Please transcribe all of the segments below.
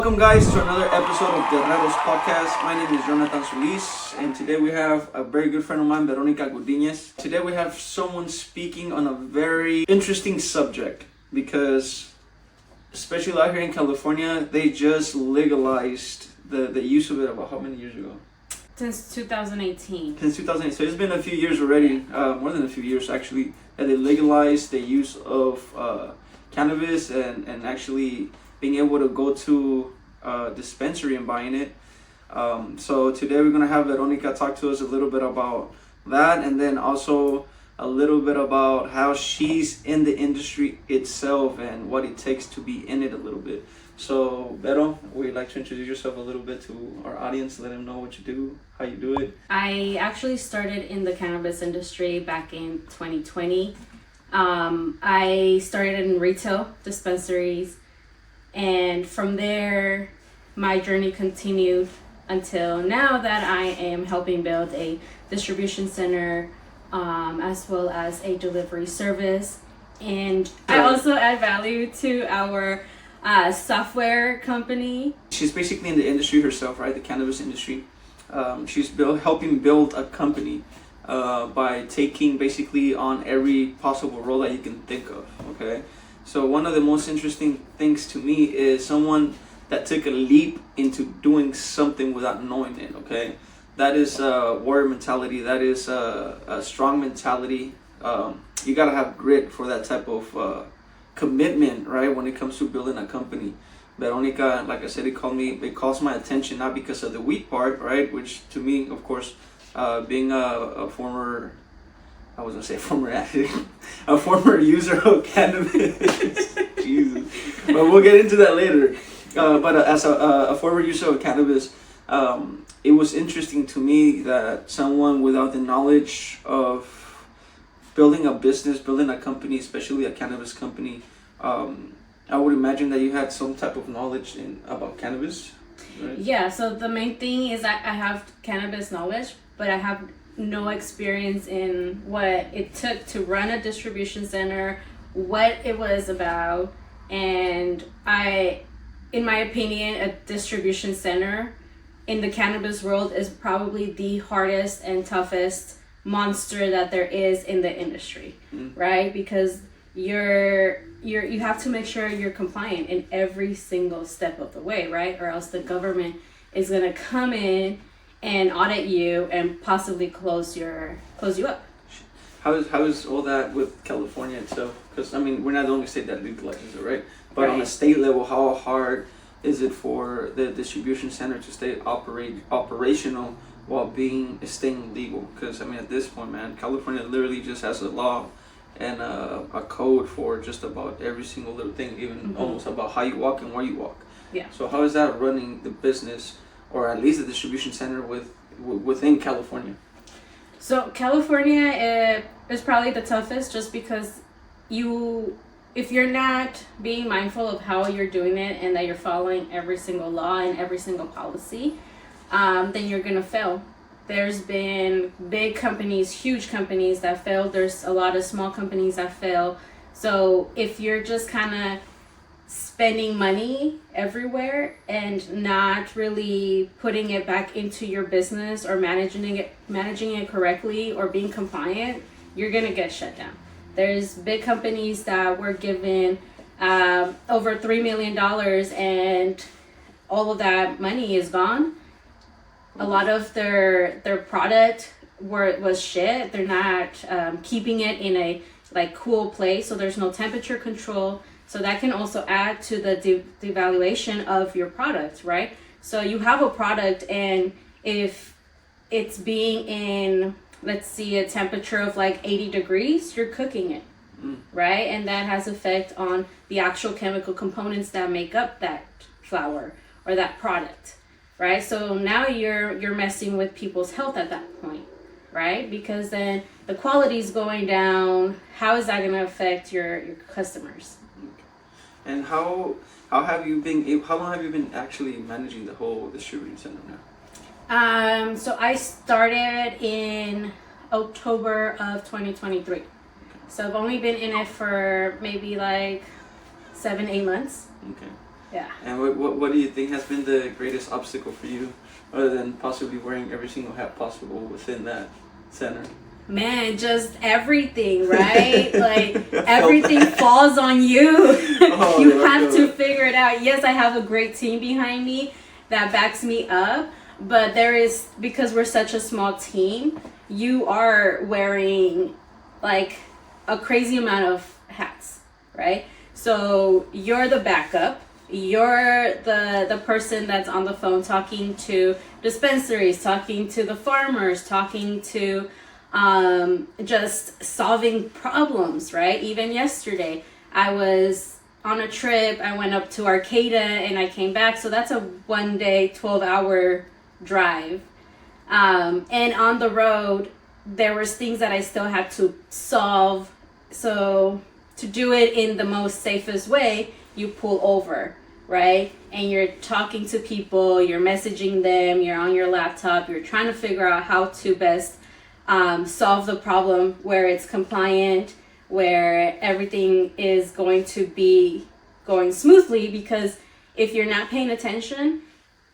Welcome guys to another episode of Guerreros Podcast. My name is Jonathan Solis and today we have a very good friend of mine, Veronica. Today we have someone speaking on a very interesting subject because especially out here in California, they just legalized the use of it about how many years ago? Since 2018. Since 2008. So it's been a few years already, more than a few years actually, that they legalized the use of cannabis and actually being able to go to a dispensary and buying it. So today we're going to have Veronica talk to us a little bit about that, and then also a little bit about how she's in the industry itself and what it takes to be in it a little bit. So Vero, would you like to introduce yourself a little bit to our audience, let them know what you do, how you do it? I actually started in the cannabis industry back in 2020. I started in retail dispensaries, and from there my journey continued until now that I am helping build a distribution center, as well as a delivery service. And I also add value to our software company. She's basically in the industry herself, right? The cannabis industry. She's helping build a company by taking basically on every possible role that you can think of, okay? So one of the most interesting things to me is someone that took a leap into doing something without knowing it, okay? That is a warrior mentality. That is a strong mentality. You gotta have grit for that type of commitment, right? When it comes to building a company. Veronica, like I said, it calls my attention, not because of the weed part, right? Which to me, of course, being a former, I was gonna say former addict, a former user of cannabis. Jesus. But we'll get into that later. But as a former user of cannabis, it was interesting to me that someone without the knowledge of building a business, building a company, especially a cannabis company, I would imagine that you had some type of knowledge about cannabis, right? Yeah, so the main thing is that I have cannabis knowledge, but I have no experience in what it took to run a distribution center, what it was about. And in my opinion, a distribution center in the cannabis world is probably the hardest and toughest monster that there is in the industry, right? Because you have to make sure you're compliant in every single step of the way, right? Or else the government is gonna come in and audit you and possibly close you up. How is all that with California itself? Because I mean, we're not the only state that legalizes it, right? But Right. on a state level, how hard is it for the distribution center to stay operational while staying legal? Because I mean, at this point, man, California literally just has a law and a code for just about every single little thing, even almost about how you walk and where you walk. Yeah. So how is that running the business, or at least the distribution center within California? So California is probably the toughest, just because if you're not being mindful of how you're doing it and that you're following every single law and every single policy, then you're gonna fail. There's been big companies, huge companies that failed. There's a lot of small companies that fail. So if you're just kind of spending money everywhere and not really putting it back into your business or managing it correctly or being compliant, you're gonna get shut down. There's big companies that were given over $3 million and all of that money is gone. A lot of their product was shit. They're not keeping it in a cool place, so there's no temperature control. So that can also add to the devaluation of your product, right? So you have a product, and if it's being in, let's see, a temperature of 80 degrees, you're cooking it, right? And that has effect on the actual chemical components that make up that flower or that product, right? So now you're messing with people's health at that point, right? Because then the quality is going down. How is that going to affect your customers? And how long have you been actually managing the whole distribution center now? So I started in October of 2023. So I've only been in it for maybe 7-8 months. Okay. Yeah. And what do you think has been the greatest obstacle for you, other than possibly wearing every single hat possible within that center? Man, just everything, right? Like everything falls on you. Oh, You yeah, have to figure it out. Yes, I have a great team behind me that backs me up, but there is, because we're such a small team, you are wearing like a crazy amount of hats, right? So you're the backup. You're the person that's on the phone talking to dispensaries, talking to the farmers, talking to just solving problems, right? Even yesterday, I was on a trip. I went up to Arcata and I came back. So that's a 1 day, 12-hour drive. And on the road, there was things that I still had to solve. So to do it in the most safest way, you pull over, right? And you're talking to people, you're messaging them, you're on your laptop, you're trying to figure out how to best solve the problem where it's compliant, where everything is going to be going smoothly, because if you're not paying attention,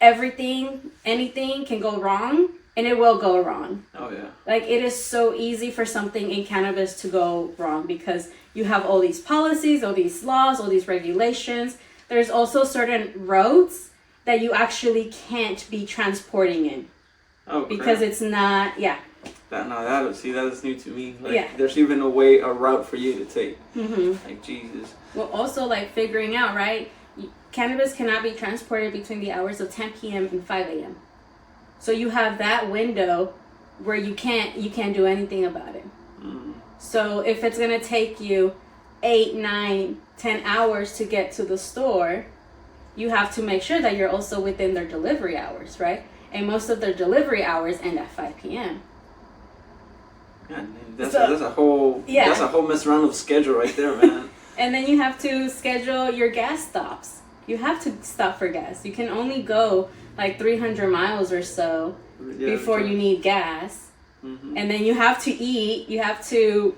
anything can go wrong, and it will go wrong. Oh yeah. Like, it is so easy for something in cannabis to go wrong because you have all these policies, all these laws, all these regulations. There's also certain roads that you actually can't be transporting in. Oh, because crap. it's not, yeah. That is new to me. Like, Yeah. there's even a route for you to take. Mm-hmm. Like, Jesus. Well, also, like, figuring out, right? Cannabis cannot be transported between the hours of 10 p.m. and 5 a.m. So you have that window where you can't do anything about it. Mm. So if it's gonna take you 8, 9, 10 hours to get to the store, you have to make sure that you're also within their delivery hours, right? And most of their delivery hours end at 5 p.m. God, that's a whole mess around of schedule right there, man. And then you have to schedule your gas stops. You have to stop for gas. You can only go like 300 miles or so before you need gas. Mm-hmm. And then you have to eat. You have to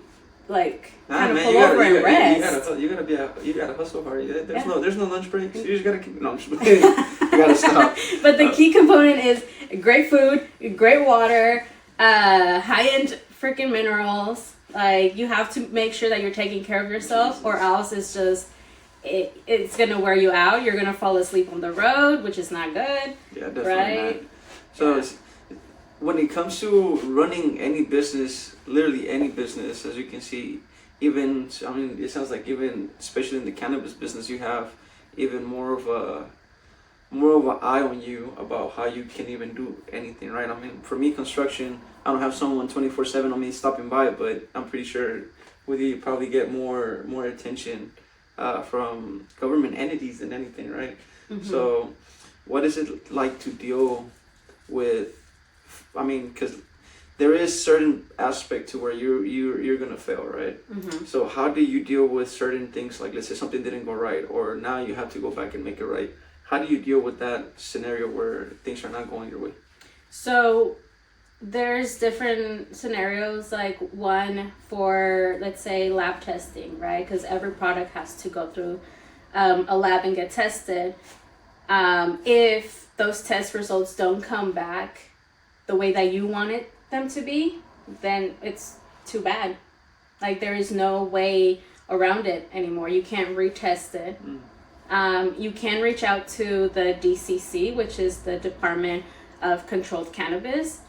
kind of pull over and rest. You gotta hustle hard. There's no lunch breaks. You just gotta keep. No, I'm just kidding. You gotta stop. But the key component is great food, great water, high-end freaking minerals. Like, you have to make sure that you're taking care of yourself, or else it's gonna wear you out. You're gonna fall asleep on the road, which is not good. Yeah, definitely right? not. So when it comes to running any business, literally any business, as you can see, it sounds like even especially in the cannabis business, you have even more of an eye on you about how you can even do anything, right? I mean, for me, construction, I don't have someone 24/7 on me stopping by, but I'm pretty sure with you probably get more attention from government entities than anything, right? Mm-hmm. So what is it like to deal with, because there is certain aspect to where you're gonna fail, right? Mm-hmm. So how do you deal with certain things, like let's say something didn't go right, or now you have to go back and make it right? How do you deal with that scenario where things are not going your way? So there's different scenarios, like one for, let's say, lab testing, right? Because every product has to go through a lab and get tested. If those test results don't come back the way that you wanted them to be, then it's too bad. Like, there is no way around it anymore. You can't retest it. You can reach out to the DCC, which is the Department of Controlled Cannabis,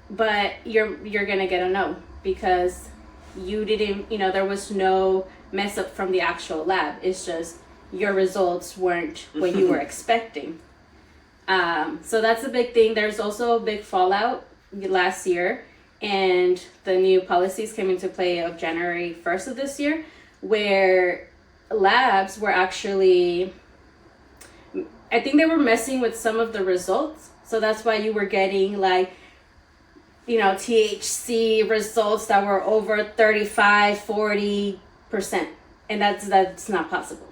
but you're gonna get a no, because you didn't, there was no mess up from the actual lab. It's just your results weren't what you were expecting. So that's a big thing. There's also a big fallout last year, and the new policies came into play of January 1st of this year, where labs were actually, I think they were messing with some of the results. So that's why you were getting THC results that were over 35-40%, and that's not possible,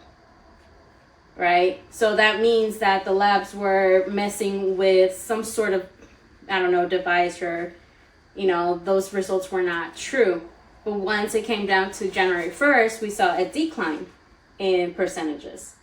right? So that means that the labs were messing with some sort of, device, or those results were not true. But once it came down to January 1st, we saw a decline in percentages.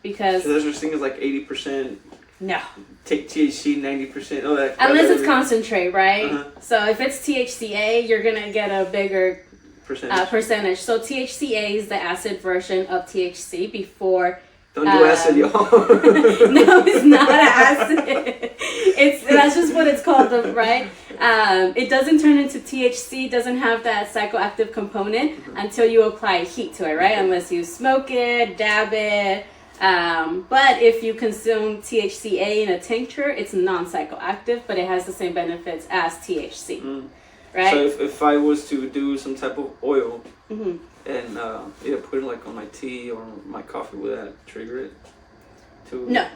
because So there's thing is like 80%. no. Take THC 90%. Oh, that. Unless it's concentrate, right? Uh-huh. So if it's THCA, you're gonna get a bigger percentage. So THCA is the acid version of THC before. Don't do acid, y'all. No, it's not acid. That's just what it's called, right? It doesn't turn into THC. Doesn't have that psychoactive component until you apply heat to it, right? Unless you smoke it, dab it. But if you consume THCA in a tincture, it's non-psychoactive, but it has the same benefits as THC, right? So if I was to do some type of oil and either put it like on my tea or my coffee, would that trigger it? No.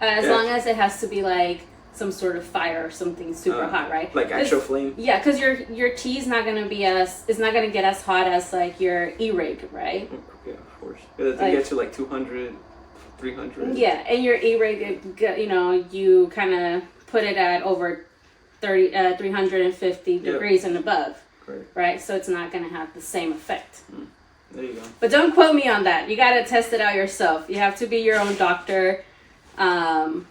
As long as it has to be like some sort of fire or something super hot, right? Like actual flame. Yeah, because your tea is not gonna get as hot as like your E-rig, right? Yeah, of course. It gets to like 200, 300. Yeah, and your E-rig, you kind of put it at over 350 degrees and above. Right. Right? So it's not going to have the same effect. There you go. But don't quote me on that. You got to test it out yourself. You have to be your own doctor and,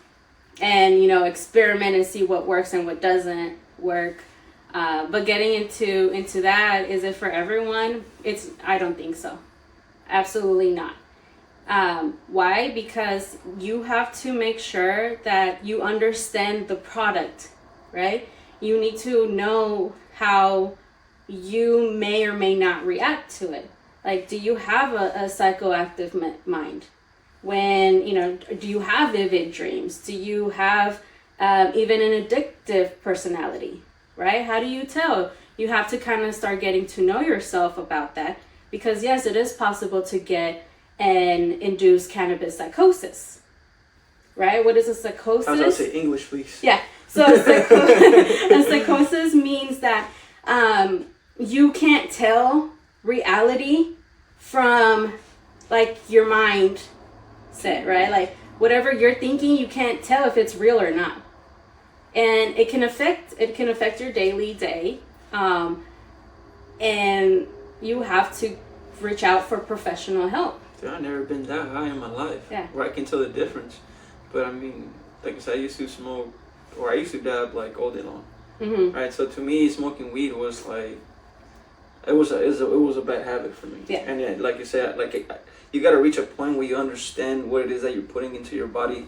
experiment and see what works and what doesn't work. But getting into that, is it for everyone? I don't think so. Absolutely not. Why? Because you have to make sure that you understand the product, right? You need to know how you may or may not react to it. Like, do you have a psychoactive mind? When, do you have vivid dreams? Do you have even an addictive personality, right? How do you tell? You have to kind of start getting to know yourself about that. Because yes, it is possible to get an induced cannabis psychosis, right? What is a psychosis? I was going to say English, please. Yeah. So a psychosis means that you can't tell reality from like your mind set, right? Like whatever you're thinking, you can't tell if it's real or not, and it can affect your daily day, and you have to reach out for professional help. Dude, I've never been that high in my life. Yeah. Where I can tell the difference. But I mean, like I said, I used to smoke, or I used to dab like all day long. Right. So to me, smoking weed was like, it was a bad habit for me. Yeah. And then, like you said, you got to reach a point where you understand what it is that you're putting into your body.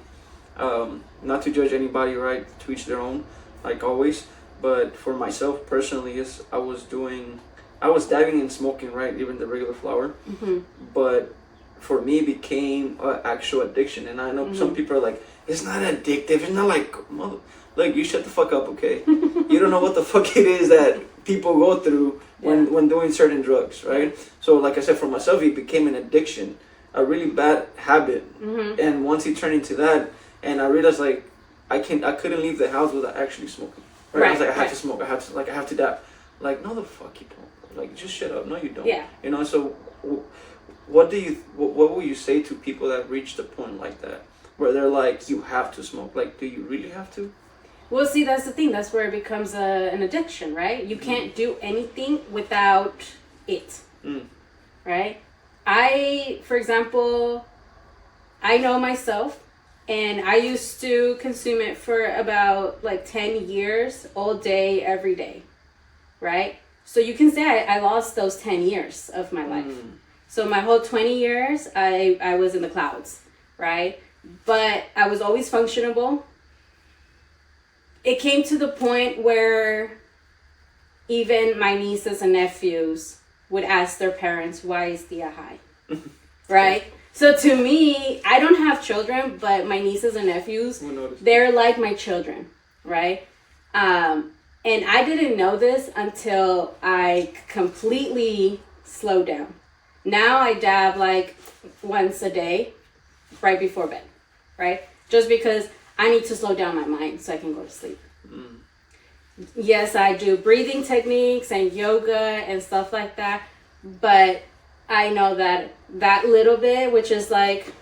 Not to judge anybody, right? To each their own, like always. But for myself personally, I was dabbing and smoking, right? Even the regular flower. But for me, it became an actual addiction. And I know some people are like, it's not addictive. It's not like, like, you shut the fuck up, okay? You don't know what the fuck it is that people go through when doing certain drugs, right? So like I said, for myself, it became an addiction, a really bad habit. And once it turned into that, and I realized like I couldn't leave the house without actually smoking. Right? I was like, I have to smoke. I have to dab. Like, no, the fuck you don't. Like, just shut up. No, you don't. Yeah. So what will you say to people that reach the point like that, where they're like, you have to smoke? Like, do you really have to? Well, see, that's the thing. That's where it becomes an addiction, right? You can't do anything without it, right? For example, I know myself, and I used to consume it for about like 10 years, all day, every day, right? So you can say I lost those 10 years of my life. So my whole 20 years, I was in the clouds, right? But I was always functionable. It came to the point where even my nieces and nephews would ask their parents, why is Tia high? Right? So to me, I don't have children, but my nieces and nephews, they're like my children, right? And I didn't know this until I completely slowed down. Now I dab like once a day, right before bed, right? Just because I need to slow down my mind so I can go to sleep. Yes, I do breathing techniques and yoga and stuff like that, but I know that little bit, which is like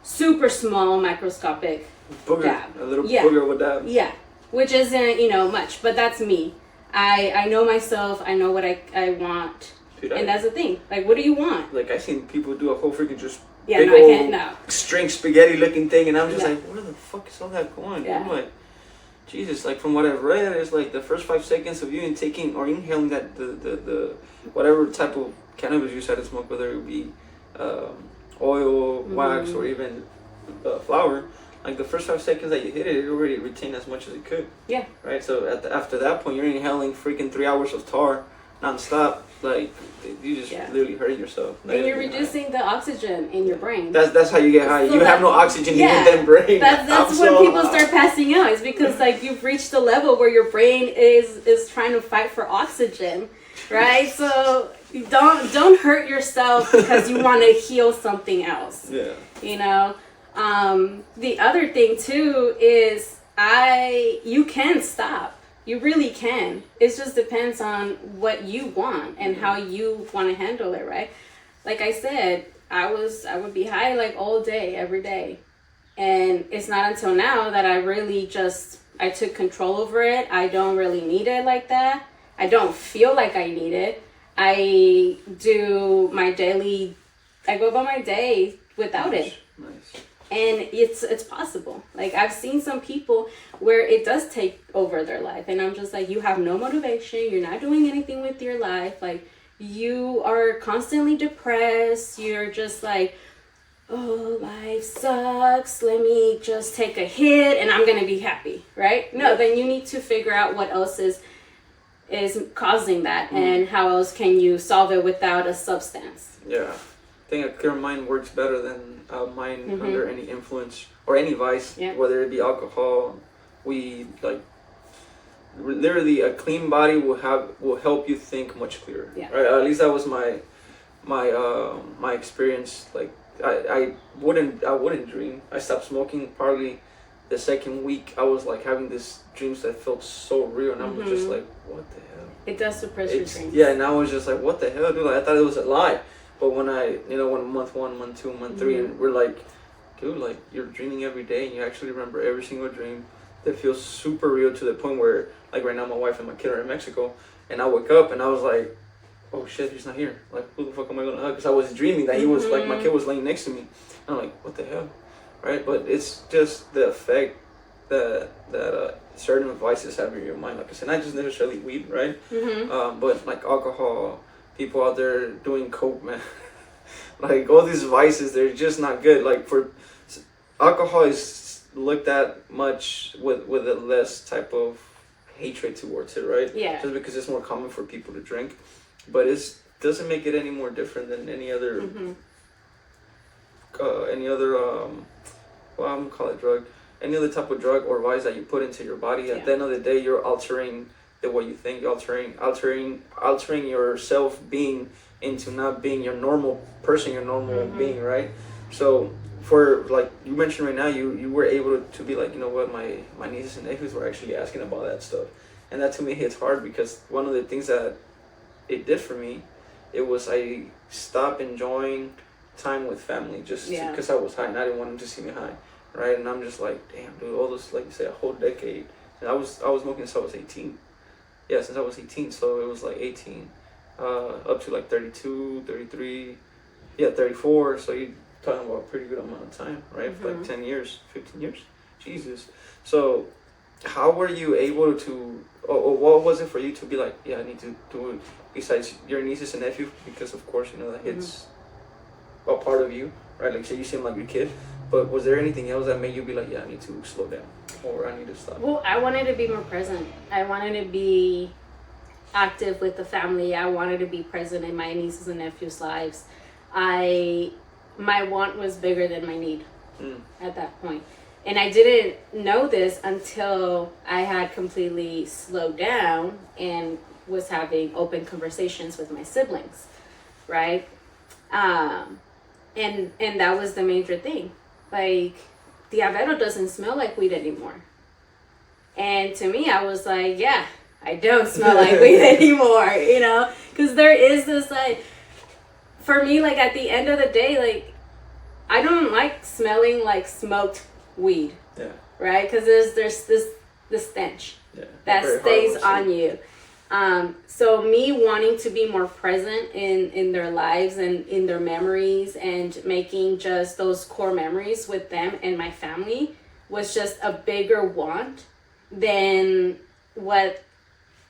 super small, microscopic dab. A little booger of a dab. Yeah, which isn't, much, but that's me. I know myself, I know what I want. Dude, and that's the thing. Like, what do you want? Like, I've seen people do a whole freaking just Yeah, big no, I old can't. No. string spaghetti looking thing, and I'm just No. like, where the fuck is all that going? Yeah. I'm like, Jesus, like from what I've read, it's like the first 5 seconds of you taking or inhaling that the whatever type of cannabis you decide to smoke, whether it be oil, wax, or even flour. Like the first 5 seconds that you hit it, it already retained as much as it could. Yeah. Right. So after that point, you're inhaling freaking 3 hours of tar nonstop. Like you just literally hurting yourself. And you're reducing the oxygen in your brain. That's how you get high. So you have no oxygen in your damn brain. That's when people start passing out. It's because like you've reached the level where your brain is trying to fight for oxygen, right? So don't hurt yourself because you want to heal something else. Yeah. You know. The other thing too is you can stop. You really can. It just depends on what you want and how you want to handle it, right? Like I said, I would be high like all day, every day. And it's not until now that I really I took control over it. I don't really need it like that. I don't feel like I need it. I go about my day without it. Nice. And it's possible. Like I've seen some people where it does take over their life, and I'm just like, you have no motivation, you're not doing anything with your life, like you are constantly depressed, you're just like, oh, life sucks, let me just take a hit and I'm gonna be happy, right? No, then you need to figure out what else is causing that, and how else can you solve it without a substance. Yeah, I think a clear mind works better than a mind under any influence or any vice, whether it be alcohol, weed. Like literally, a clean body will help you think much clearer. Yeah. Right. At least that was my experience. Like I wouldn't dream. I stopped smoking probably the second week. I was like having these dreams that felt so real, and I was just like, what the hell? It does suppress your dreams. Yeah, and I was just like, what the hell, dude? Like, I thought it was a lie. But when when month 1, month 2, month 3, and we're like, dude, like, you're dreaming every day, and you actually remember every single dream that feels super real to the point where, like, right now, my wife and my kid are in Mexico, and I woke up, and I was like, oh, shit, he's not here. Like, who the fuck am I going to hug? Because I was dreaming that he was, like, my kid was laying next to me. And I'm like, what the hell? Right? But it's just the effect that certain vices have in your mind. Like I said, not just necessarily weed, right? But, like, alcohol, people out there doing coke, man. Like all these vices, they're just not good. Like for alcohol is looked at much with a less type of hatred towards it, right? Yeah. Just because it's more common for people to drink, but it doesn't make it any more different than any other well, I'm gonna call it drug, any other type of drug or vice that you put into your body. At the end of the day, you're altering the way you think, altering yourself being into not being your normal person, your normal being, right? So for like you mentioned right now, you were able to be like, you know what, my nieces and nephews were actually asking about that stuff, and that to me hits hard because one of the things that it did for me, it was I stopped enjoying time with family just because I was high and I didn't want them to see me high, right? And I'm just like, damn, dude, all this, like you say, a whole decade, and I was smoking since I was 18. Yeah, since I was 18, so it was like 18, up to like 32, 33, 34, so you're talking about a pretty good amount of time, right? For like 10 years, 15 years, Jesus. So how were you able to, or what was it for you to be like, yeah, I need to do it, besides your nieces and nephew, because of course, you know, that hits a part of you, right? Like, say you seem like your kid, but was there anything else that made you be like, yeah, I need to slow down, or I need to stop? Well, I wanted to be more present. I wanted to be active with the family. I wanted to be present in my nieces and nephews' lives. My want was bigger than my need at that point. And I didn't know this until I had completely slowed down and was having open conversations with my siblings, right? And that was the major thing. Like, Diavero doesn't smell like weed anymore. And to me, I was like, yeah, I don't smell like weed anymore, you know? Because there is this, like, for me, like, at the end of the day, like, I don't like smelling like smoked weed. Yeah. Right? Because there's this stench that stays on you. So me wanting to be more present in their lives and in their memories and making just those core memories with them and my family was just a bigger want than what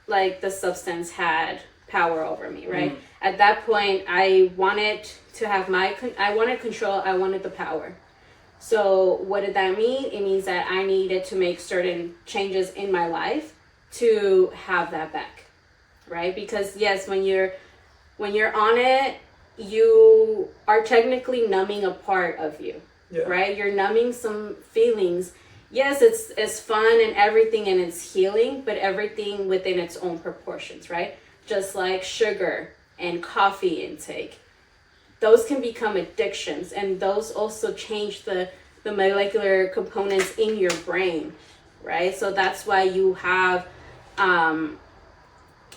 like the substance had power over me, right? At that point, I wanted to have I wanted control, I wanted the power. So what did that mean? It means that I needed to make certain changes in my life to have that back, right? Because yes, when you're on it, you are technically numbing a part of you, right? You're numbing some feelings. Yes, it's fun and everything and it's healing, but everything within its own proportions, right? Just like sugar and coffee intake. Those can become addictions, and those also change the molecular components in your brain, right? So that's why you have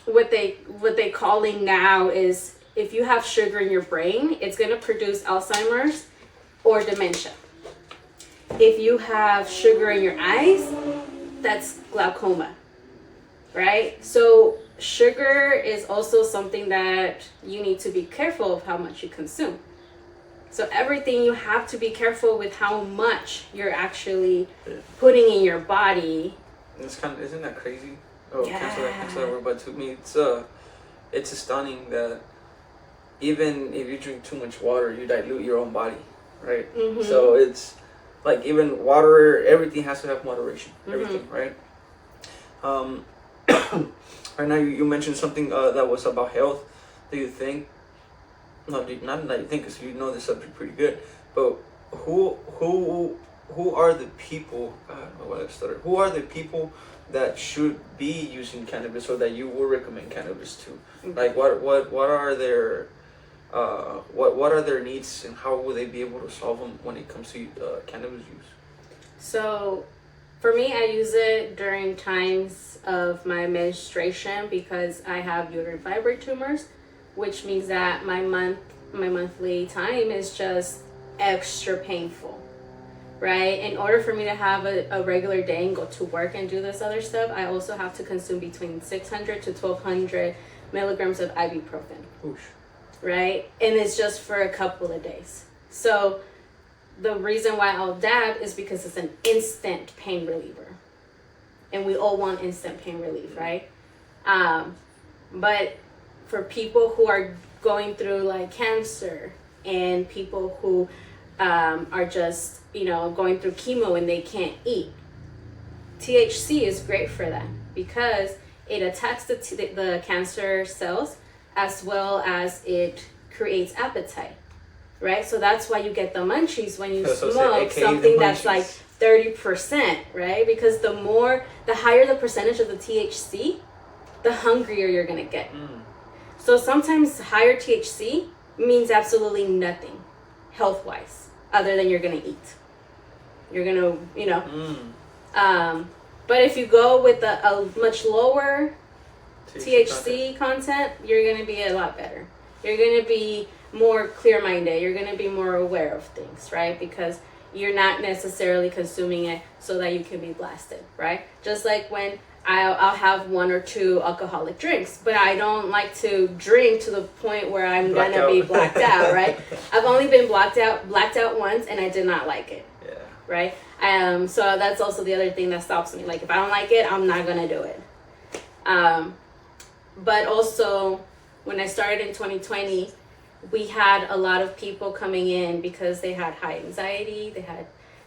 what they calling now is if you have sugar in your brain, it's going to produce Alzheimer's or dementia. If you have sugar in your eyes, that's glaucoma, right? So sugar is also something that you need to be careful of how much you consume. So everything, you have to be careful with how much you're actually putting in your body. It's kind of, isn't that crazy? Oh, cancel that word. But to me, it's stunning that even if you drink too much water, you dilute your own body, right? So it's like even water, everything has to have moderation. Everything, right? Right now, you mentioned something that was about health. Do you think? No, not that you think, because you know the subject pretty good. But who are the people? Who are the people that should be using cannabis, or that you would recommend cannabis to? Like, what are their what are their needs, and how will they be able to solve them when it comes to cannabis use? So, for me, I use it during times of my menstruation because I have uterine fibroid tumors, which means that my monthly time is just extra painful, right? In order for me to have a regular day and go to work and do this other stuff, I also have to consume between 600 to 1200 milligrams of ibuprofen. Oosh. Right? And it's just for a couple of days. So the reason why I'll dab is because it's an instant pain reliever. And we all want instant pain relief, right? But for people who are going through like cancer and people who are just, going through chemo and they can't eat, THC is great for that because it attacks the cancer cells as well as it creates appetite, right? So that's why you get the munchies when you smoke something that's like 30%, right? Because the higher the percentage of the THC, the hungrier you're gonna get. So sometimes higher THC means absolutely nothing health-wise other than you're gonna eat. You're gonna, but if you go with a much lower THC content, you're gonna be a lot better. You're gonna be more clear-minded. You're gonna be more aware of things, right? Because you're not necessarily consuming it so that you can be blasted, right? Just like when I'll have one or two alcoholic drinks, but I don't like to drink to the point where I'm gonna be blacked out, right? I've only been blacked out once, and I did not like it. Yeah. Right. So that's also the other thing that stops me. Like if I don't like it, I'm not gonna do it. But also, when I started in 2020, we had a lot of people coming in because they had high anxiety,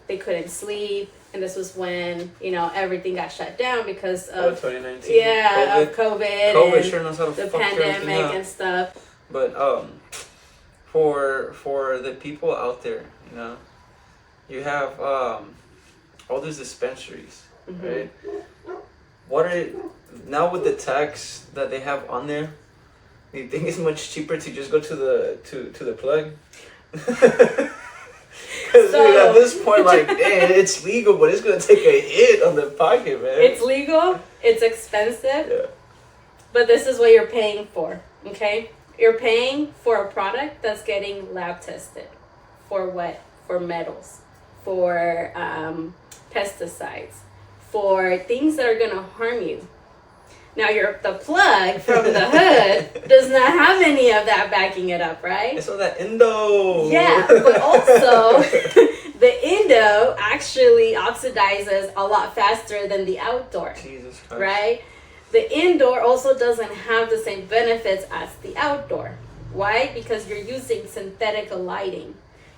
they couldn't sleep, and this was when, everything got shut down because of 2019. Yeah, of COVID COVID and sure knows how to the fuck pandemic and stuff. But for the people out there, you have all these dispensaries, right? What are now with the tax that they have on there? Do you think it's much cheaper to just go to the plug? Because at this point, like, it's legal, but it's gonna take a hit on the pocket, man. It's legal. It's expensive. Yeah. But this is what you're paying for. Okay, you're paying for a product that's getting lab tested. For what? For metals, for pesticides, for things that are gonna harm you. Now the plug from the hood does not have any of that backing it up, right? It's all that endo. Yeah, but also the indo actually oxidizes a lot faster than the outdoor. Jesus Christ. Right? The indoor also doesn't have the same benefits as the outdoor. Why? Because you're using synthetic lighting.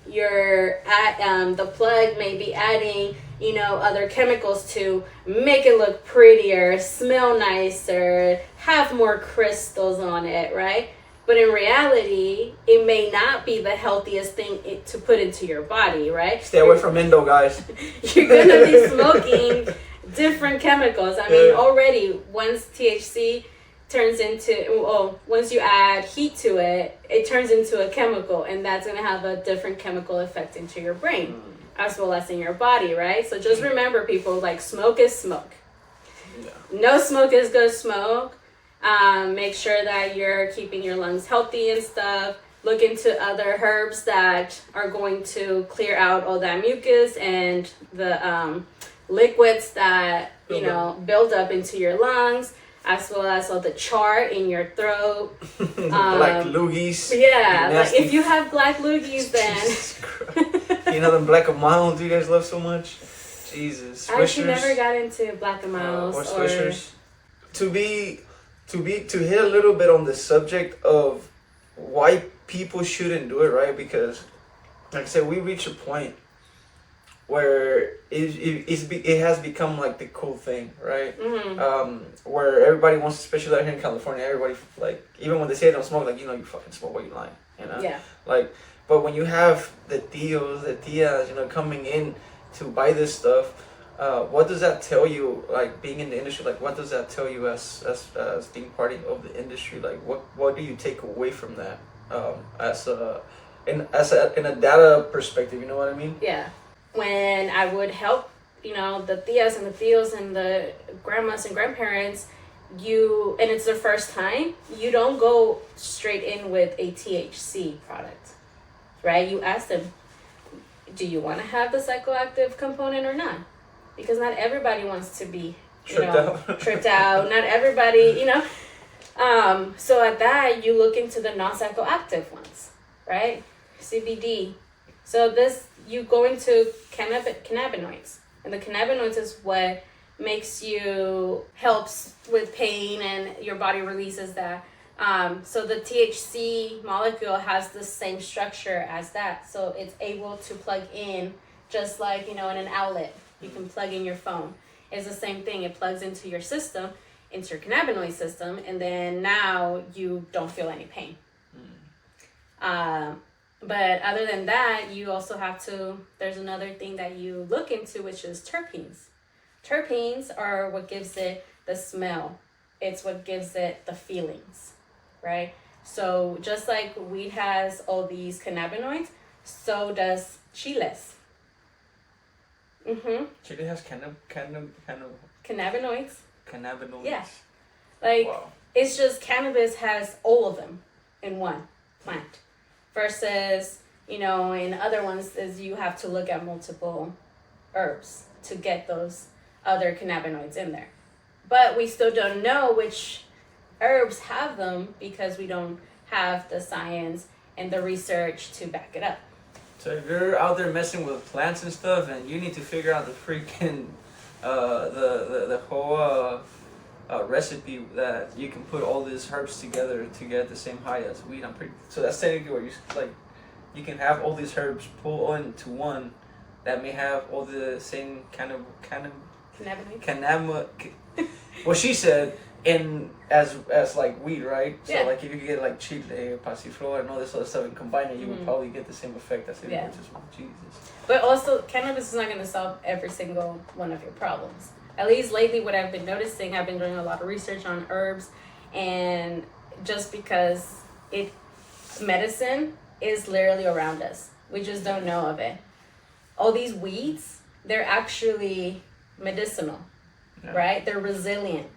The plug may be adding, other chemicals to make it look prettier, smell nicer, have more crystals on it, right? But in reality, it may not be the healthiest thing to put into your body, right? Stay away from endo, guys. You're gonna be smoking different chemicals. I mean, already once THC once you add heat to it, it turns into a chemical, and that's going to have a different chemical effect into your brain as well as in your body, right? So just remember, people, like, smoke is smoke. Yeah. No smoke is good smoke. Make sure that you're keeping your lungs healthy and stuff. Look into other herbs that are going to clear out all that mucus and the liquids that build up into your lungs, as well as all the char in your throat. Black loogies. Yeah, like if you have black loogies, then them black and mild you guys love so much. Jesus. I actually never got into black and mild or swishers. To hit a little bit on the subject of why people shouldn't do it, right? Because, like I said, we reach a point where it has become like the cool thing, right? Mm-hmm. Where everybody wants, especially out here in California, everybody, like, even when they say they don't smoke, like, you fucking smoke, what you lying, Yeah. Like, but when you have the tios, the tias, coming in to buy this stuff, what does that tell you, like, being in the industry? Like, what does that tell you as being part of the industry? Like, what do you take away from that, in a data perspective, you know what I mean? Yeah. When I would help, the tias and the tios and the grandmas and grandparents, and it's their first time, you don't go straight in with a THC product, right? You ask them, do you want to have the psychoactive component or not? Because not everybody wants to be, tripped out. Not everybody, So at that, you look into the non-psychoactive ones, right? CBD. So you go into cannabinoids, and the cannabinoids is what helps with pain, and your body releases that. So the THC molecule has the same structure as that, so it's able to plug in, just like, in an outlet, you can plug in your phone. It's the same thing. It plugs into your system, into your cannabinoid system, and then now you don't feel any pain. But other than that, you also there's another thing that you look into, which is terpenes. Terpenes are what gives it the smell. It's what gives it the feelings, right? So just like weed has all these cannabinoids, so does chiles. Mm-hmm. Chile has cannabinoids. Cannabinoids. Yeah. Like, wow. It's just cannabis has all of them in one plant. Versus, in other ones is you have to look at multiple herbs to get those other cannabinoids in there. But we still don't know which herbs have them because we don't have the science and the research to back it up. So if you're out there messing with plants and stuff, and you need to figure out the freaking the whole recipe that you can put all these herbs together to get the same high as weed, so that's technically where you can have all these herbs pull into one that may have all the same cannabinoids. Well, she said, as like weed, right? So like if you could get like chile, pasiflora, and all this other stuff and combine it, you would probably get the same effect as it would just with Jesus. But also, cannabis is not going to solve every single one of your problems. At least lately, what I've been noticing, I've been doing a lot of research on herbs, and just because medicine is literally around us, we just don't know of it. All these weeds, they're actually medicinal, right? They're resilient.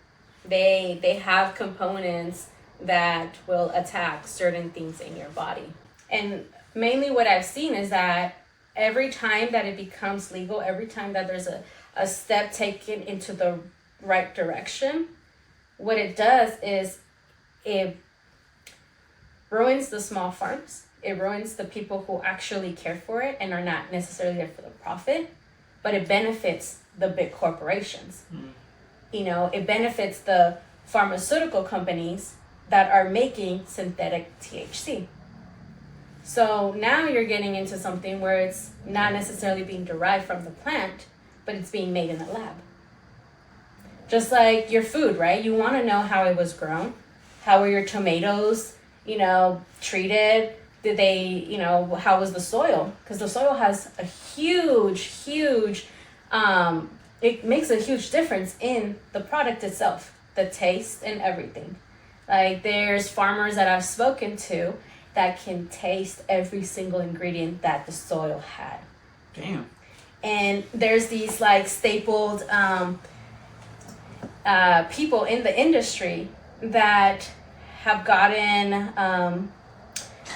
They have components that will attack certain things in your body. And mainly what I've seen is that every time that it becomes legal, every time that there's a step taken into the right direction, what it does is it ruins the small farms. It ruins the people who actually care for it and are not necessarily there for the profit, but it benefits the big corporations. You know, it benefits the pharmaceutical companies that are making synthetic THC. So now you're getting into something where it's not necessarily being derived from the plant, but it's being made in the lab. Just like your food, right? You want to know how it was grown. How were your tomatoes, you know, treated? Did they, you know, how was the soil? Because the soil has a huge, it makes a huge difference in the product itself, the taste and everything. Like there's farmers that I've spoken to that can taste every single ingredient that the soil had. Damn. And there's these like stapled people in the industry that have gotten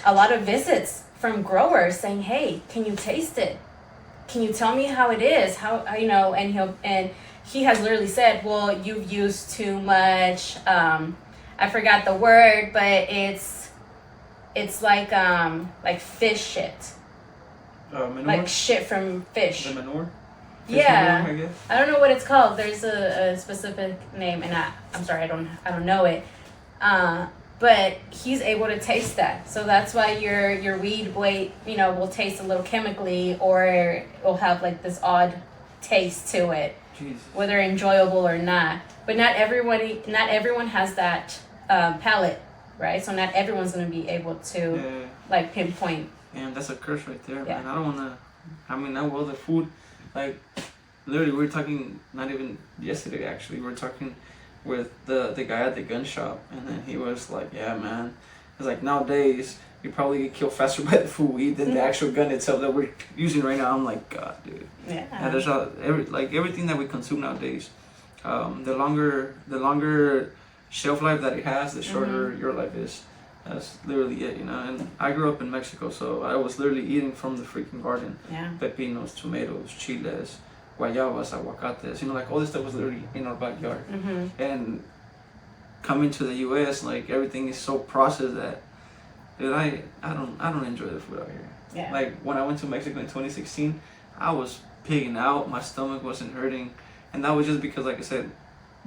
a lot of visits from growers saying, "Hey, can you taste it? Can you tell me how it is? How you know?" And he has literally said, "Well, you've used too much. I forgot the word, but it's like fish shit, Manure? like shit from fish." The manure? Fish Yeah, manure, I guess? I don't know what it's called. There's a specific name, and I'm sorry, I don't know it. But he's able to taste that, so that's why your weed will taste a little chemically, or it will have like this odd taste to it, Jesus. whether enjoyable or not. But not everyone has that palate, right? So not everyone's gonna be able to like pinpoint. Damn, that's a curse right there, Yeah. man. I don't wanna. I mean, I will the food, like, literally, we were talking not even yesterday. Actually, we were talking with the guy at the gun shop, and then he was like, "Yeah, man, it's like nowadays you probably get killed faster by the food we eat than the actual gun itself that we're using right now." I'm like, God, dude. Yeah. There's everything that we consume nowadays. The longer shelf life that it has, the shorter your life is. That's literally it, you know. And I grew up in Mexico, so I was literally eating from the freaking garden. Yeah. Pepinos, tomatoes, chiles, guayabas, aguacates, you know, like all this stuff was literally in our backyard. And coming to the U.S., like everything is so processed that, dude, I don't enjoy the food out here. Yeah. Like when I went to Mexico in 2016, I was pigging out. My stomach wasn't hurting, and that was just because, like I said,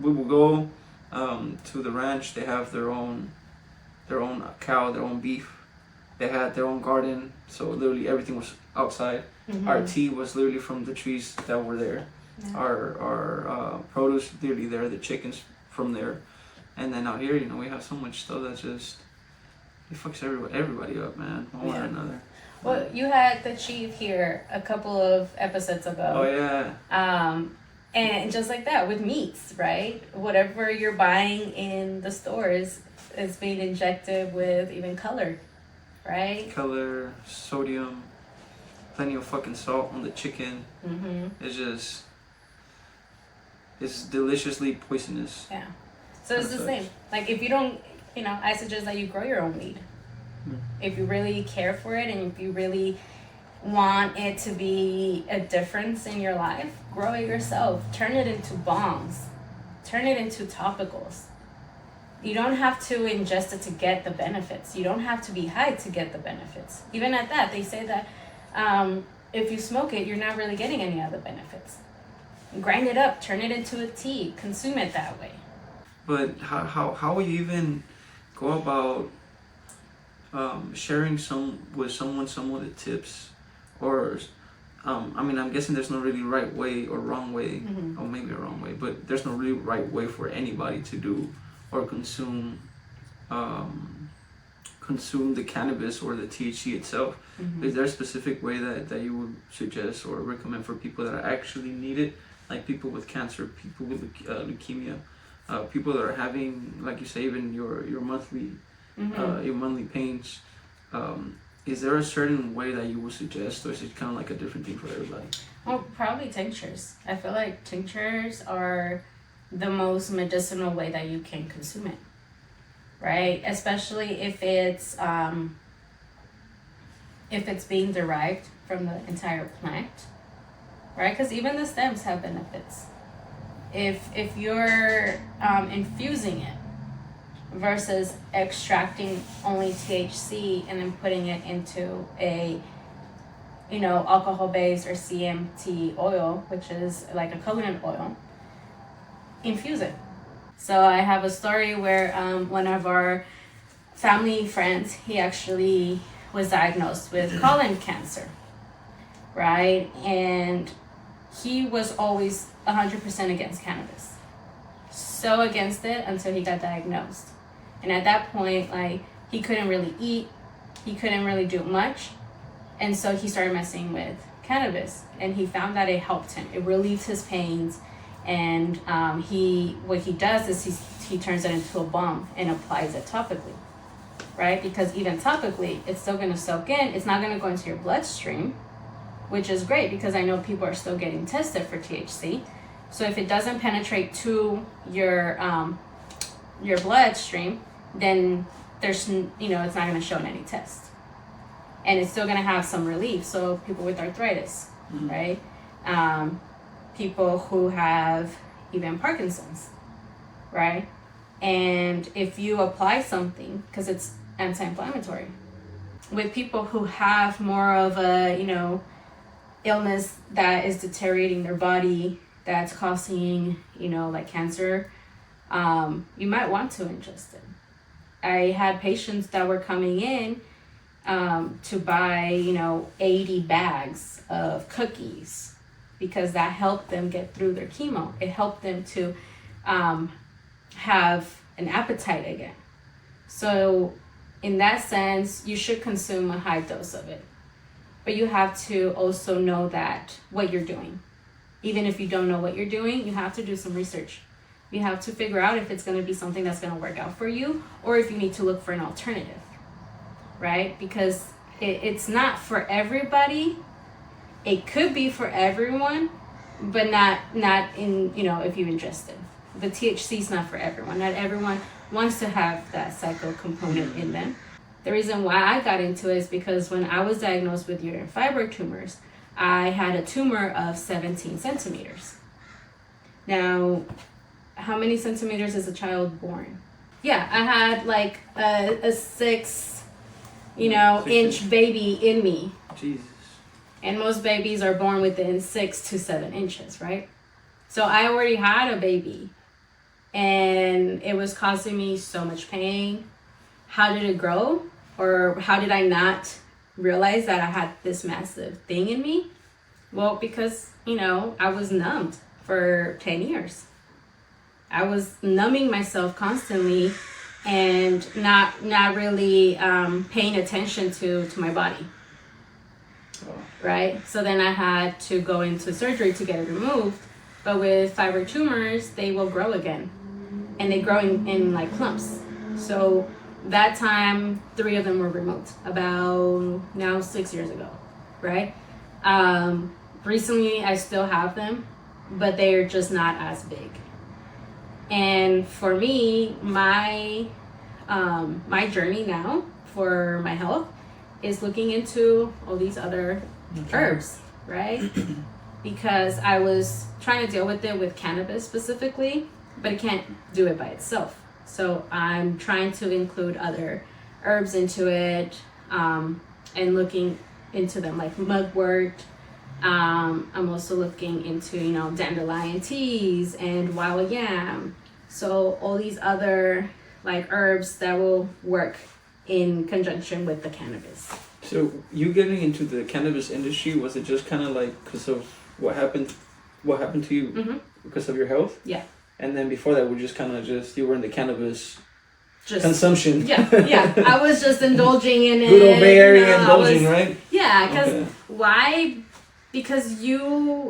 we will go to the ranch. They have their own cow, their own beef. They had their own garden, so literally everything was outside. Our tea was literally from the trees that were there. Yeah. Our produce literally there. The chickens from there, and then out here, you know, we have so much stuff that just it fucks everybody up, man, one way or another. Well, you had the chief here a couple of episodes ago. Oh yeah. And just like that with meats, right? Whatever you're buying in the stores is being injected with even color, right? Color, sodium, plenty of fucking salt on the chicken. It's deliciously poisonous. Yeah. So it's the same. Like if you don't, I suggest that you grow your own weed. If you really care for it and if you really want it to be a difference in your life, grow it yourself. Turn it into bongs. Turn it into topicals. You don't have to ingest it to get the benefits. You don't have to be high to get the benefits. Even at that, they say that if you smoke it, you're not really getting any other benefits. Grind it up, turn it into a tea, consume it that way. But how will you even go about sharing some of the tips, or I mean, I'm guessing there's no really right way or wrong way, or maybe a wrong way, but there's no really right way for anybody to do or consume the cannabis or the THC itself. Is there a specific way that you would suggest or recommend for people that actually need it, like people with cancer, people with leukemia, people that are having, like you say, even your monthly pains? Is there a certain way that you would suggest, or is it kind of like a different thing for everybody? Well, probably tinctures. I feel like tinctures are the most medicinal way that you can consume it, right? Especially if it's being derived from the entire plant, right? Because even the stems have benefits. if you're infusing it versus extracting only THC and then putting it into a alcohol based or CMT oil, which is like a coconut oil, infuse it. So I have a story where one of our family friends, he actually was diagnosed with colon cancer, right? And he was always 100% against cannabis. So against it until he got diagnosed. And at that point, like, he couldn't really eat, he couldn't really do much. And so he started messing with cannabis, and he found that it helped him. It relieved his pains, and what he does is he turns it into a balm and applies it topically, right? Because even topically, it's still going to soak in. It's not going to go into your bloodstream, which is great because I know people are still getting tested for THC. So if it doesn't penetrate to your bloodstream, then there's it's not going to show in any test. And it's still going to have some relief. So people with arthritis, right? People who have even Parkinson's, right? And if you apply something, because it's anti-inflammatory, with people who have more of a, illness that is deteriorating their body, that's causing, like cancer, you might want to ingest it. I had patients that were coming in to buy, 80 bags of cookies because that helped them get through their chemo. It helped them to have an appetite again. So in that sense, you should consume a high dose of it. But you have to also know that what you're doing. Even if you don't know what you're doing, you have to do some research. You have to figure out if it's going to be something that's going to work out for you or if you need to look for an alternative. Right? Because it's not for everybody. It could be for everyone, but not in, if you ingest it. The THC is not for everyone. Not everyone wants to have that psycho component in them. The reason why I got into it is because when I was diagnosed with uterine fibroid tumors, I had a tumor of 17 centimeters. Now, how many centimeters is a child born? Yeah, I had like a 6 inch baby in me. Jesus. And most babies are born within 6 to 7 inches, right? So I already had a baby and it was causing me so much pain. How did it grow? Or how did I not realize that I had this massive thing in me? Well, because, I was numbed for 10 years. I was numbing myself constantly and not really paying attention to my body. Oh. Right? So then I had to go into surgery to get it removed. But with fibroid tumors, they will grow again. And they grow in like clumps. So that time, 3 of them were removed about now 6 years ago, right? Recently, I still have them, but they are just not as big. And for me, my journey now for my health is looking into all these other herbs, right? Because I was trying to deal with it with cannabis specifically, but it can't do it by itself. So I'm trying to include other herbs into it, and looking into them like mugwort. I'm also looking into, dandelion teas and wild yam. So all these other like herbs that will work in conjunction with the cannabis. So you getting into the cannabis industry, was it just kind of like because of what happened to you because of your health? Yeah. And then before that, we just kind of you were in the cannabis consumption. Yeah. I was just indulging in it. Good old Bay Area indulging, right? Yeah, because why? Because you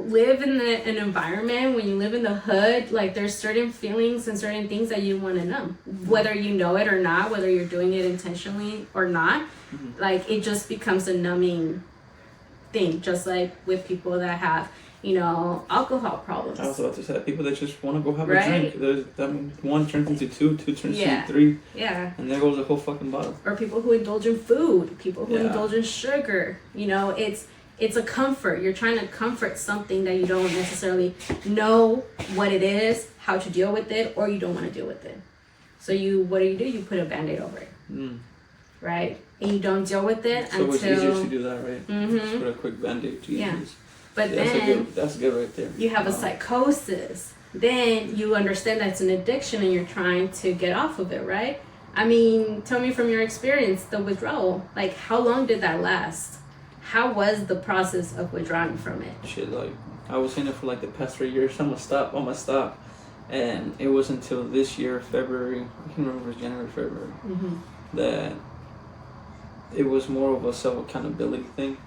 live in an environment, when you live in the hood, like there's certain feelings and certain things that you want to know. Whether you know it or not, whether you're doing it intentionally or not, like it just becomes a numbing thing, just like with people that have, alcohol problems. I was about to say, people that just want to go have a drink. One turns into two turns into 3. Yeah. And there goes a whole fucking bottle. Or people who indulge in food, people who indulge in sugar. it's a comfort. You're trying to comfort something that you don't necessarily know what it is, how to deal with it, or you don't want to deal with it. So what do? You put a Band-Aid over it. Right? And you don't deal with it so until... it's easier to do that, right? Just put a quick Band-Aid. But then... That's good right there. You have a psychosis. Then you understand that it's an addiction and you're trying to get off of it, right? I mean, tell me from your experience, the withdrawal. Like, how long did that last? How was the process of withdrawing from it? Shit, like, I was in it for like the past 3 years. I'm gonna stop. And it was until this year, February, I can't remember if it was January, February, that it was more of a self-accountability thing.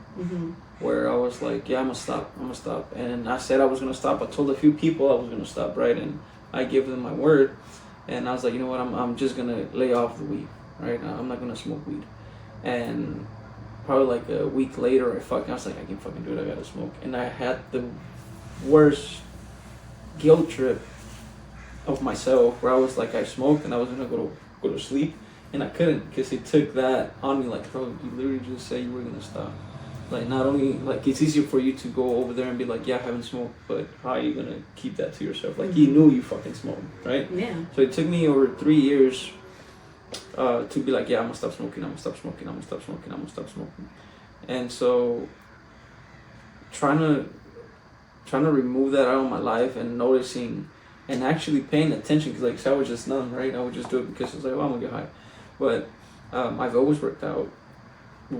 Where I was like, yeah, I'm gonna stop. And I said I was gonna stop. I told a few people I was gonna stop, right? And I gave them my word. And I was like, you know what, I'm just gonna lay off the weed, right? I'm not gonna smoke weed. And probably like a week later, I was like, I can't fucking do it, I gotta smoke. And I had the worst guilt trip of myself where I was like, I smoked and I was gonna go to sleep. And I couldn't because it took that on me, like, bro, you literally just said you were gonna stop. Like, not only, like, it's easier for you to go over there and be like, yeah, I haven't smoked, but how are you gonna keep that to yourself? Like, you knew you fucking smoked, right? Yeah. So it took me over 3 years to be like, yeah, I'm gonna stop smoking, I'm gonna stop smoking, I'm gonna stop smoking, I'm gonna stop smoking. And so, trying to remove that out of my life and noticing and actually paying attention, because, like, so I was just numb, right? I would just do it because I was like, well, I'm gonna get high. But I've always worked out.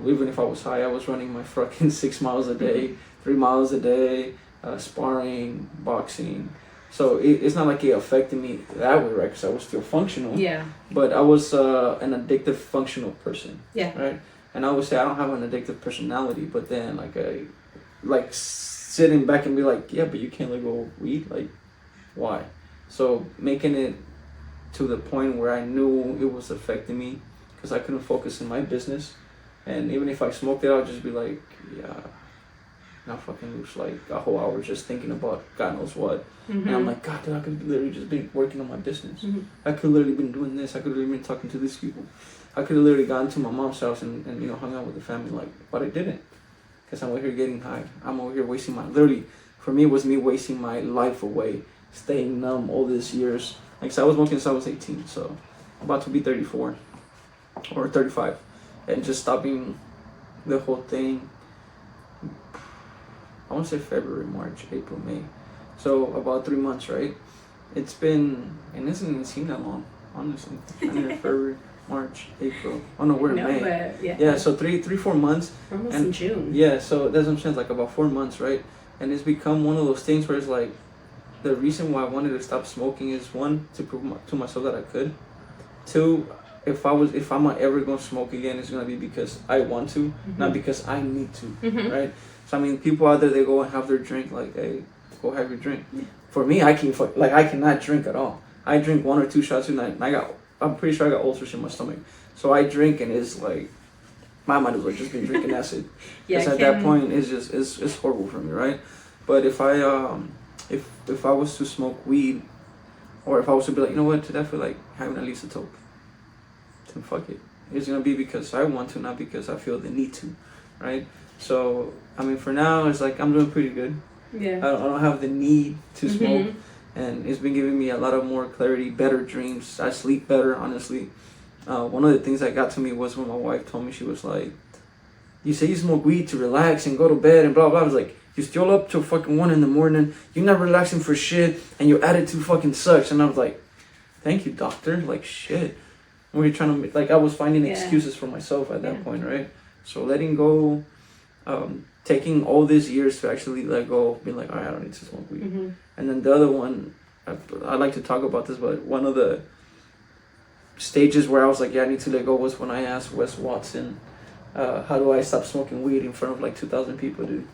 Even if I was high, I was running my fucking 6 miles a day, 3 miles a day, sparring, boxing. So it's not like it affected me that way, right? Because I was still functional. Yeah. But I was an addictive, functional person. Yeah. Right? And I would say I don't have an addictive personality, but then like sitting back and be like, yeah, but you can't let go of weed. Like, why? So making it to the point where I knew it was affecting me because I couldn't focus in my business. And even if I smoked it, I'd just be like, yeah, I fucking lose like a whole hour just thinking about God knows what. And I'm like, God, dude, I could literally just be working on my business. I could literally been doing this. I could literally been talking to these people. I could have literally gone to my mom's house and hung out with the family, like, but I didn't. Because I'm over here getting high. I'm over here wasting for me, it was me wasting my life away, staying numb all these years. Like, so I was smoking since I was 18, so I'm about to be 34 or 35. And just stopping the whole thing, I want to say February, March, April, May. So about 3 months, right? It's been, and it doesn't even seem that long, honestly. January, February, March, April. Oh no, we're in May. But yeah. Yeah, so 4 months. We're almost in June. Yeah, so that's what I'm saying, like about 4 months, right? And it's become one of those things where it's like, the reason why I wanted to stop smoking is, one, to prove to myself that I could. Two, if I'm not ever going to smoke again, it's going to be because I want to, not because I need to, right? So, I mean, people out there, they go and have their drink, like, hey, go have your drink. Yeah. For me, I cannot drink at all. I drink 1 or 2 shots a night, and I'm pretty sure I got ulcers in my stomach. So I drink, and it's like, my mind is like just been drinking acid. Because at that point, it's horrible for me, right? But if I was to smoke weed, or if I was to be like, you know what, today I feel like having at least a toke, then fuck it. It's gonna be because I want to, not because I feel the need to, right? So, I mean, for now, it's like I'm doing pretty good. Yeah. I don't have the need to smoke, and it's been giving me a lot of more clarity, better dreams. I sleep better, honestly. One of the things that got to me was when my wife told me, she was like, you say you smoke weed to relax and go to bed and blah, blah. I was like, you still up till fucking 1 a.m, you're not relaxing for shit, and your attitude fucking sucks. And I was like, thank you, doctor. Like, shit. We're trying to, like, I was finding excuses for myself at that point, right? So letting go, taking all these years to actually let go, being like, all right, I don't need to smoke weed. And then the other one, I like to talk about this, but one of the stages where I was like, yeah, I need to let go was when I asked Wes Watson, how do I stop smoking weed in front of like 2,000 people, dude?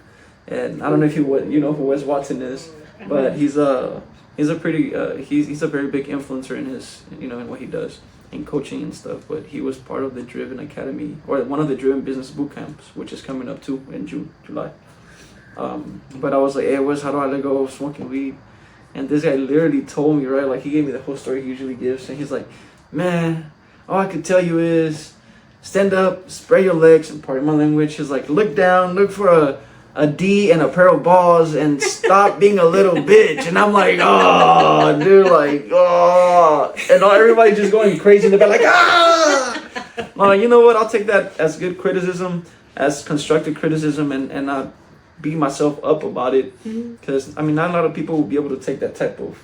And I don't know if you know who Wes Watson is, but he's a pretty he's a very big influencer in his in what he does in coaching and stuff. But he was part of the Driven Academy, or one of the Driven Business Boot Camps, which is coming up too in July. But I was like, hey, Wes, how do I let go of smoking weed? And this guy literally told me, right, like he gave me the whole story he usually gives, and he's like, man, all I can tell you is stand up, spread your legs, and pardon my language, he's like, look down, look for a D and a pair of balls and stop being a little bitch. And I'm like, oh, dude, like, oh. And everybody's just going crazy in the back, like, ah. You know what? I'll take that as good criticism, as constructive criticism, and not beat myself up about it. Because, I mean, not a lot of people will be able to take that type of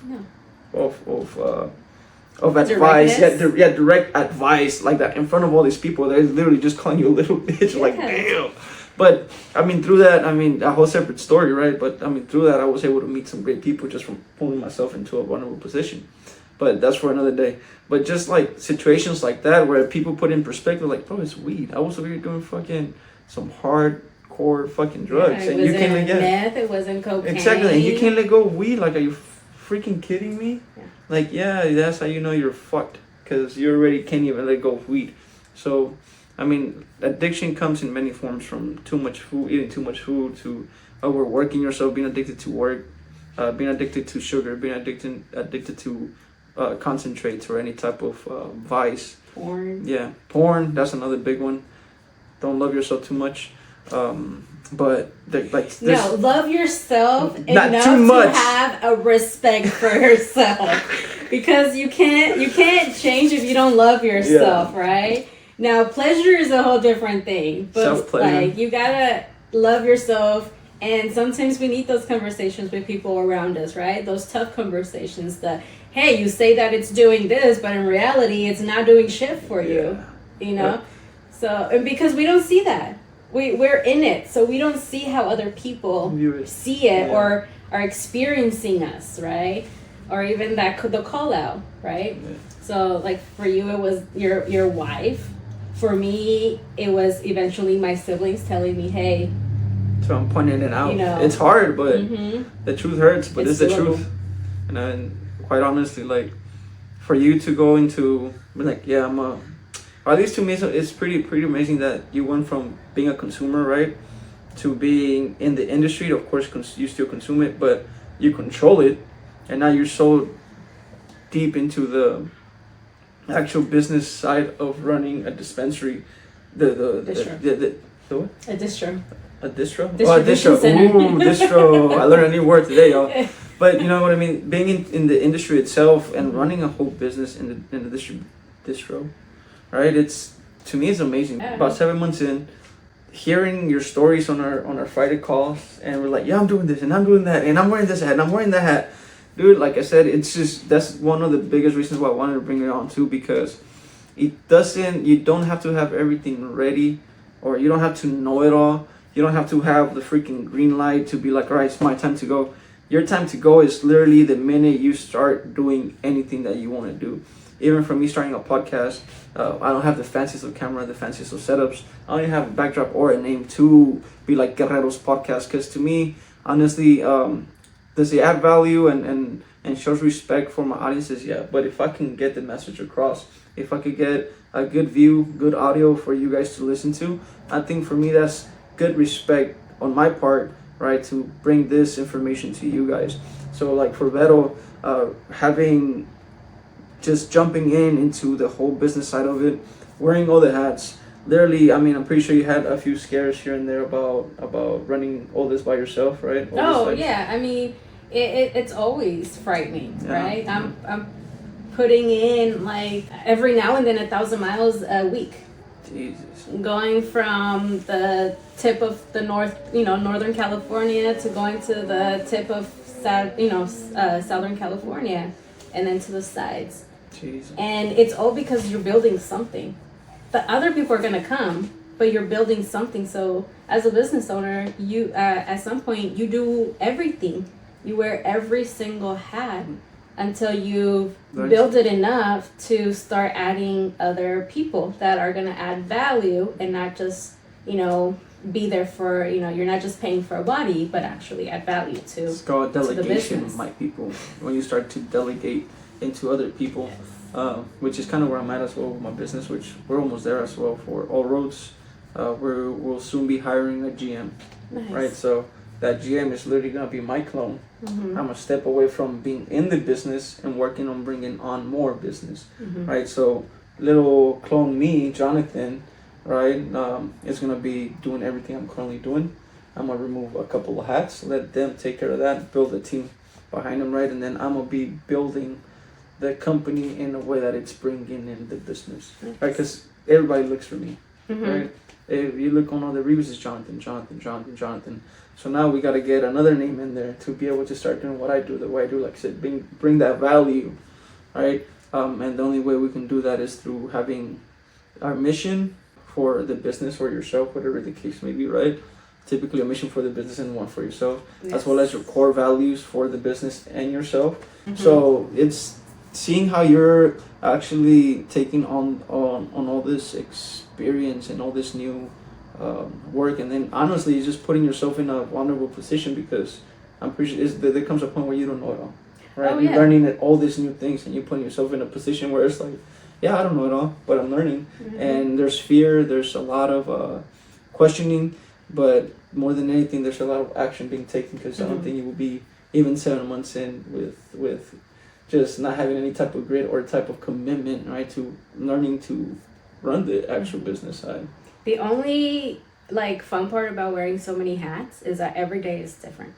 advice, direct advice like that in front of all these people. They're literally just calling you a little bitch. Like, damn. But I mean, through that, I mean, a whole separate story, right? But I mean, through that, I was able to meet some great people just from pulling myself into a vulnerable position. But that's for another day. But just like situations like that, where people put in perspective, like, bro, it's weed. I was over here doing fucking some hardcore fucking drugs, and you can't let go. Meth, it wasn't cocaine. Exactly, and you can't let go of weed. Like, are you freaking kidding me? Yeah. Like, yeah, that's how you know you're fucked, because you already can't even let go of weed. So, I mean, addiction comes in many forms, from too much food, eating too much food, to overworking yourself, being addicted to work, being addicted to sugar, being addicted to concentrates or any type of vice. Porn. Yeah, porn. That's another big one. Don't love yourself too much. But no, love yourself enough to have a respect for yourself, because you can't change if you don't love yourself, right? Now, pleasure is a whole different thing, but self-pleasure. Like, you gotta love yourself, and sometimes we need those conversations with people around us, right? Those tough conversations that, hey, you say that it's doing this, but in reality, it's not doing shit for you, you know? Yeah. So, and because we don't see that. We're in it, so we don't see how other people see it or are experiencing us, right? Or even the call out, right? Yeah. So, like, for you, it was your wife. For me, it was eventually my siblings telling me, hey. So I'm pointing it out. You know, it's hard, but the truth hurts, but it's the truth. And quite honestly, like, for you to go into, like, yeah, or at least to me, it's pretty amazing that you went from being a consumer, right, to being in the industry. Of course, you still consume it, but you control it, and now you're so deep into the actual business side of running a dispensary. The what? A distro. A distro? Oh, a distro. Ooh, distro. I learned a new word today, y'all. But you know what I mean? Being in the industry itself and running a whole business in the distro. Right, to me it's amazing. Yeah. About 7 months in, hearing your stories on our Friday calls, and we're like, yeah, I'm doing this and I'm doing that and I'm wearing this hat and I'm wearing that hat, dude. Like I said, that's one of the biggest reasons why I wanted to bring it on too, because you don't have to have everything ready, or you don't have to know it all. You don't have to have the freaking green light to be like, all right, it's my time to go. Your time to go is literally the minute you start doing anything that you want to do. Even for me starting a podcast, I don't have the fanciest of camera, the fanciest of setups. I don't even have a backdrop or a name to be like Guerrero's podcast. Because to me, honestly, does it add value and shows respect for my audiences? Yeah. But if I can get the message across, if I could get a good view, good audio for you guys to listen to, I think for me that's good respect on my part, right, to bring this information to you guys. So like for Vero, just jumping into the whole business side of it, wearing all the hats. Literally, I mean, I'm pretty sure you had a few scares here and there about running all this by yourself, right? Yeah. I mean, it's always frightening, right? I'm putting in like every now and then 1,000 miles a week. Jesus. Going from the tip of the Northern California to going to the tip of Southern California, and then to the sides. Jesus. And it's all because you're building something. The other people are gonna come, but you're building something. So as a business owner, you at some point you do everything. You wear every single hat until you build it enough to start adding other people that are gonna add value, and not just be there for you're not just paying for a body, but actually add value to. It's called delegation, to my people. When you start to delegate into other people, which is kind of where I'm at as well with my business, which we're almost there as well for All Roads. We'll soon be hiring a GM, right? So that GM is literally gonna be my clone. Mm-hmm. I'm a step away from being in the business and working on bringing on more business, right? So little clone me, Jonathan, right, is gonna be doing everything I'm currently doing, I'm gonna remove a couple of hats, let them take care of that, build a team behind them, right? And then I'm gonna be building the company in a way that it's bringing in the business, right? Because everybody looks for me, right? If you look on all the reviews, it's Jonathan. So now we got to get another name in there to be able to start doing what I do, the way I do, like I said, bring that value, right? And the only way we can do that is through having our mission for the business or yourself, whatever the case may be, right? Typically a mission for the business and one for yourself, as well as your core values for the business and yourself. So it's seeing how you're actually taking on all this experience and all this new work, and then honestly it's just putting yourself in a vulnerable position, because I'm pretty sure there comes a point where you don't know it all, right? You're learning all these new things, and you're putting yourself in a position where it's like, yeah, I don't know it all, but I'm learning. And there's fear, there's a lot of questioning, but more than anything there's a lot of action being taken, because I don't think you will be even 7 months in with just not having any type of grit or type of commitment, right, to learning to run the actual business side. The only fun part about wearing so many hats is that every day is different.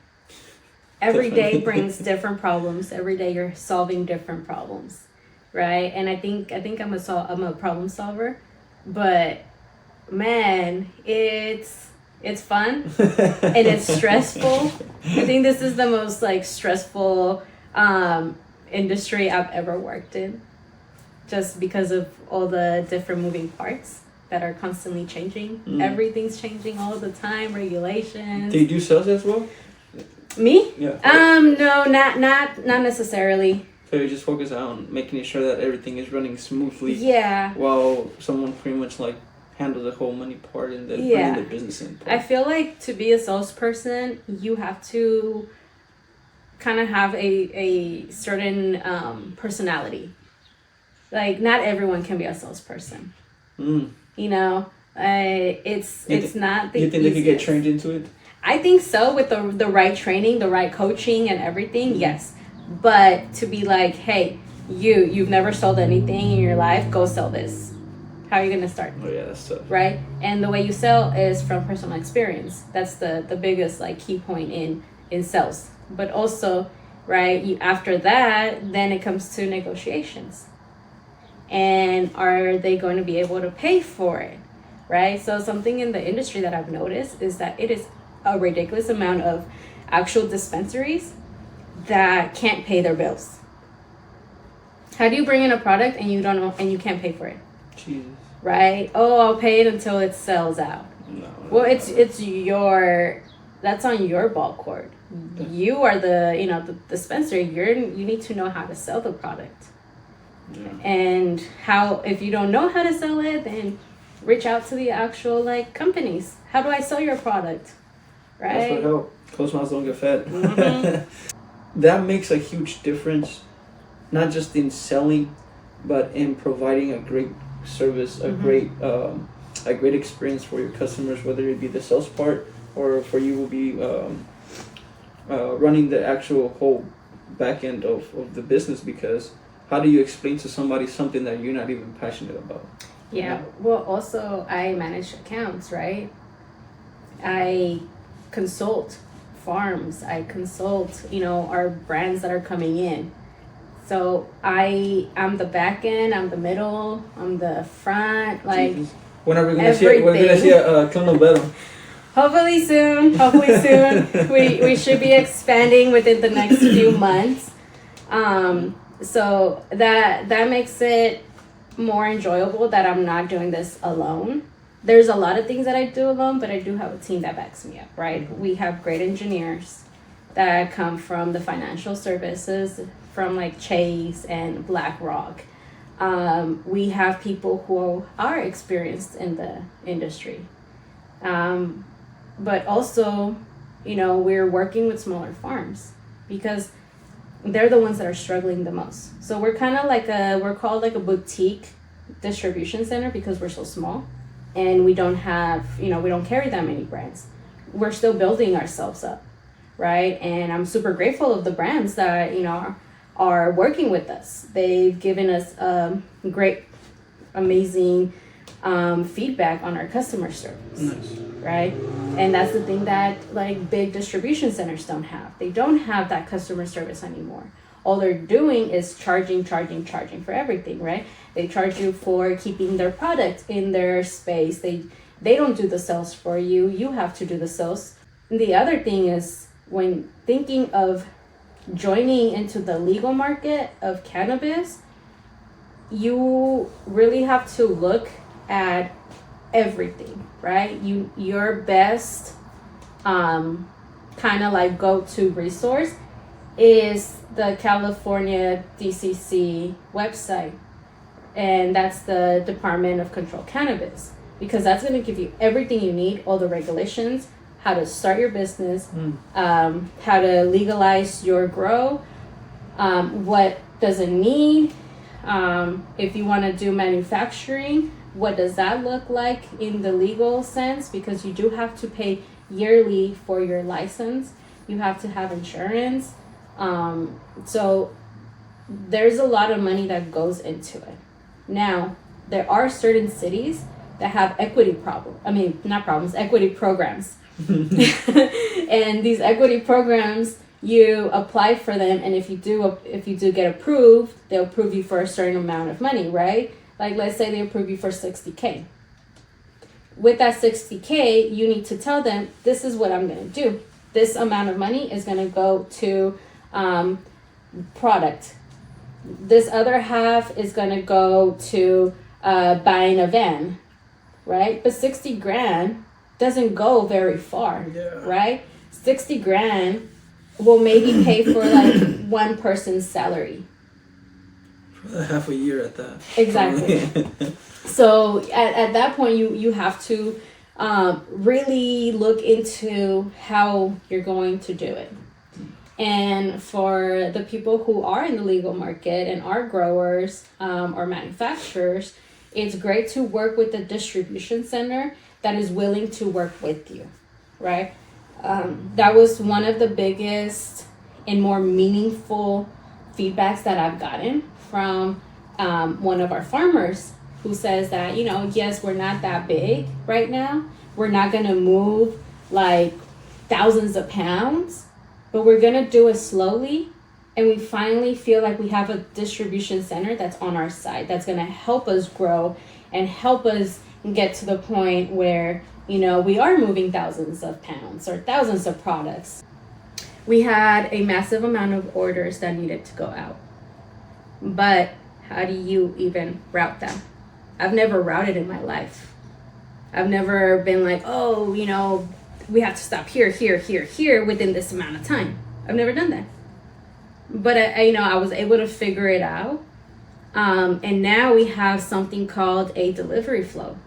Every day brings different problems. Every day you're solving different problems, right? And I think I'm a problem solver, but man, it's fun and it's stressful. I think this is the most stressful industry I've ever worked in, just because of all the different moving parts that are constantly changing. Everything's changing all the time, regulations. Do you do sales as well? Me? Yeah. No, not necessarily. So you just focus on making sure that everything is running smoothly. Yeah. While someone pretty much handle the whole money part and then bringing the business in part. I feel like to be a salesperson, you have to kind of have a certain personality. Not everyone can be a salesperson. You know, it's not the You think easiest. they could get trained into it? I think so, with the right training, the right coaching and everything, yes. But to be hey, you've never sold anything in your life, go sell this. How are you gonna start? Oh yeah, that's tough. Right? And the way you sell is from personal experience. That's the biggest key point in sales. But also, right, after that, then it comes to negotiations. And are they going to be able to pay for it? Right? So something in the industry that I've noticed is that it is a ridiculous amount of actual dispensaries that can't pay their bills. How do you bring in a product and you don't know and you can't pay for it? Jesus. Right? Oh, I'll pay it until it sells out. No. Well, it's that's on your ball court. You are the dispensary. You need to know how to sell the product. Yeah. And if you don't know how to sell it, then reach out to the actual companies. How do I sell your product? Right? That's what help. Closed mouths don't get fed. That makes a huge difference, not just in selling, but in providing a great service, a great experience for your customers, whether it be the sales part or for you will be running the actual whole back end of the business. Because how do you explain to somebody something that you're not even passionate about? Yeah. Well, also I manage accounts, right? I consult farms. I consult, our brands that are coming in. So I'm the back end, I'm the middle, I'm the front, Jesus. When are we gonna see? We're gonna see a clone of Vero. Hopefully soon. We should be expanding within the next few months. So that makes it more enjoyable that I'm not doing this alone. There's a lot of things that I do alone, but I do have a team that backs me up, right? We have great engineers that come from the financial services, from Chase and BlackRock. We have people who are experienced in the industry. But also, we're working with smaller farms because they're the ones that are struggling the most. So we're kind of we're called a boutique distribution center because we're so small and we don't have, we don't carry that many brands. We're still building ourselves up, right? And I'm super grateful of the brands that, are working with us. They've given us great, amazing feedback on our customer service. Nice. Right? And that's the thing that like big distribution centers don't have. They don't have that customer service anymore. All they're doing is charging for everything, right? They charge you for keeping their product in their space. They don't do the sales for you. You have to do the sales. And the other thing is when thinking of joining into the legal market of cannabis, you really have to look at everything, right? Your best kind of like go-to resource is the California DCC website, and that's the Department of Controlled Cannabis, because that's going to give you everything you need, all the regulations, how to start your business, how to legalize your grow, what does it need, if you want to do manufacturing, what does that look like in the legal sense, because you do have to pay yearly for your license. You have to have insurance. So there's a lot of money that goes into it. Now, there are certain cities that have equity programs. And these equity programs, you apply for them, and if you do get approved, they'll approve you for a certain amount of money, right? Like, let's say they approve you for $60K. With that $60K, you need to tell them, this is what I'm going to do. This amount of money is going to go to product. This other half is going to go to buying a van, right? But 60 grand doesn't go very far, right? 60 grand will maybe pay for like one person's salary. Half a year at that. Exactly. So at that point, you have to really look into how you're going to do it. And for the people who are in the legal market and are growers or manufacturers, it's great to work with a distribution center that is willing to work with you, right? That was one of the biggest and more meaningful feedbacks that I've gotten from one of our farmers, who says that, yes, we're not that big right now. We're not going to move like thousands of pounds, but we're going to do it slowly. And we finally feel like we have a distribution center that's on our side, that's going to help us grow and help us get to the point where, we are moving thousands of pounds or thousands of products. We had a massive amount of orders that needed to go out. But how do you even route them? I've never routed in my life. I've never been like, we have to stop here within this amount of time. I've never done that. But I was able to figure it out. And now we have something called a delivery flow.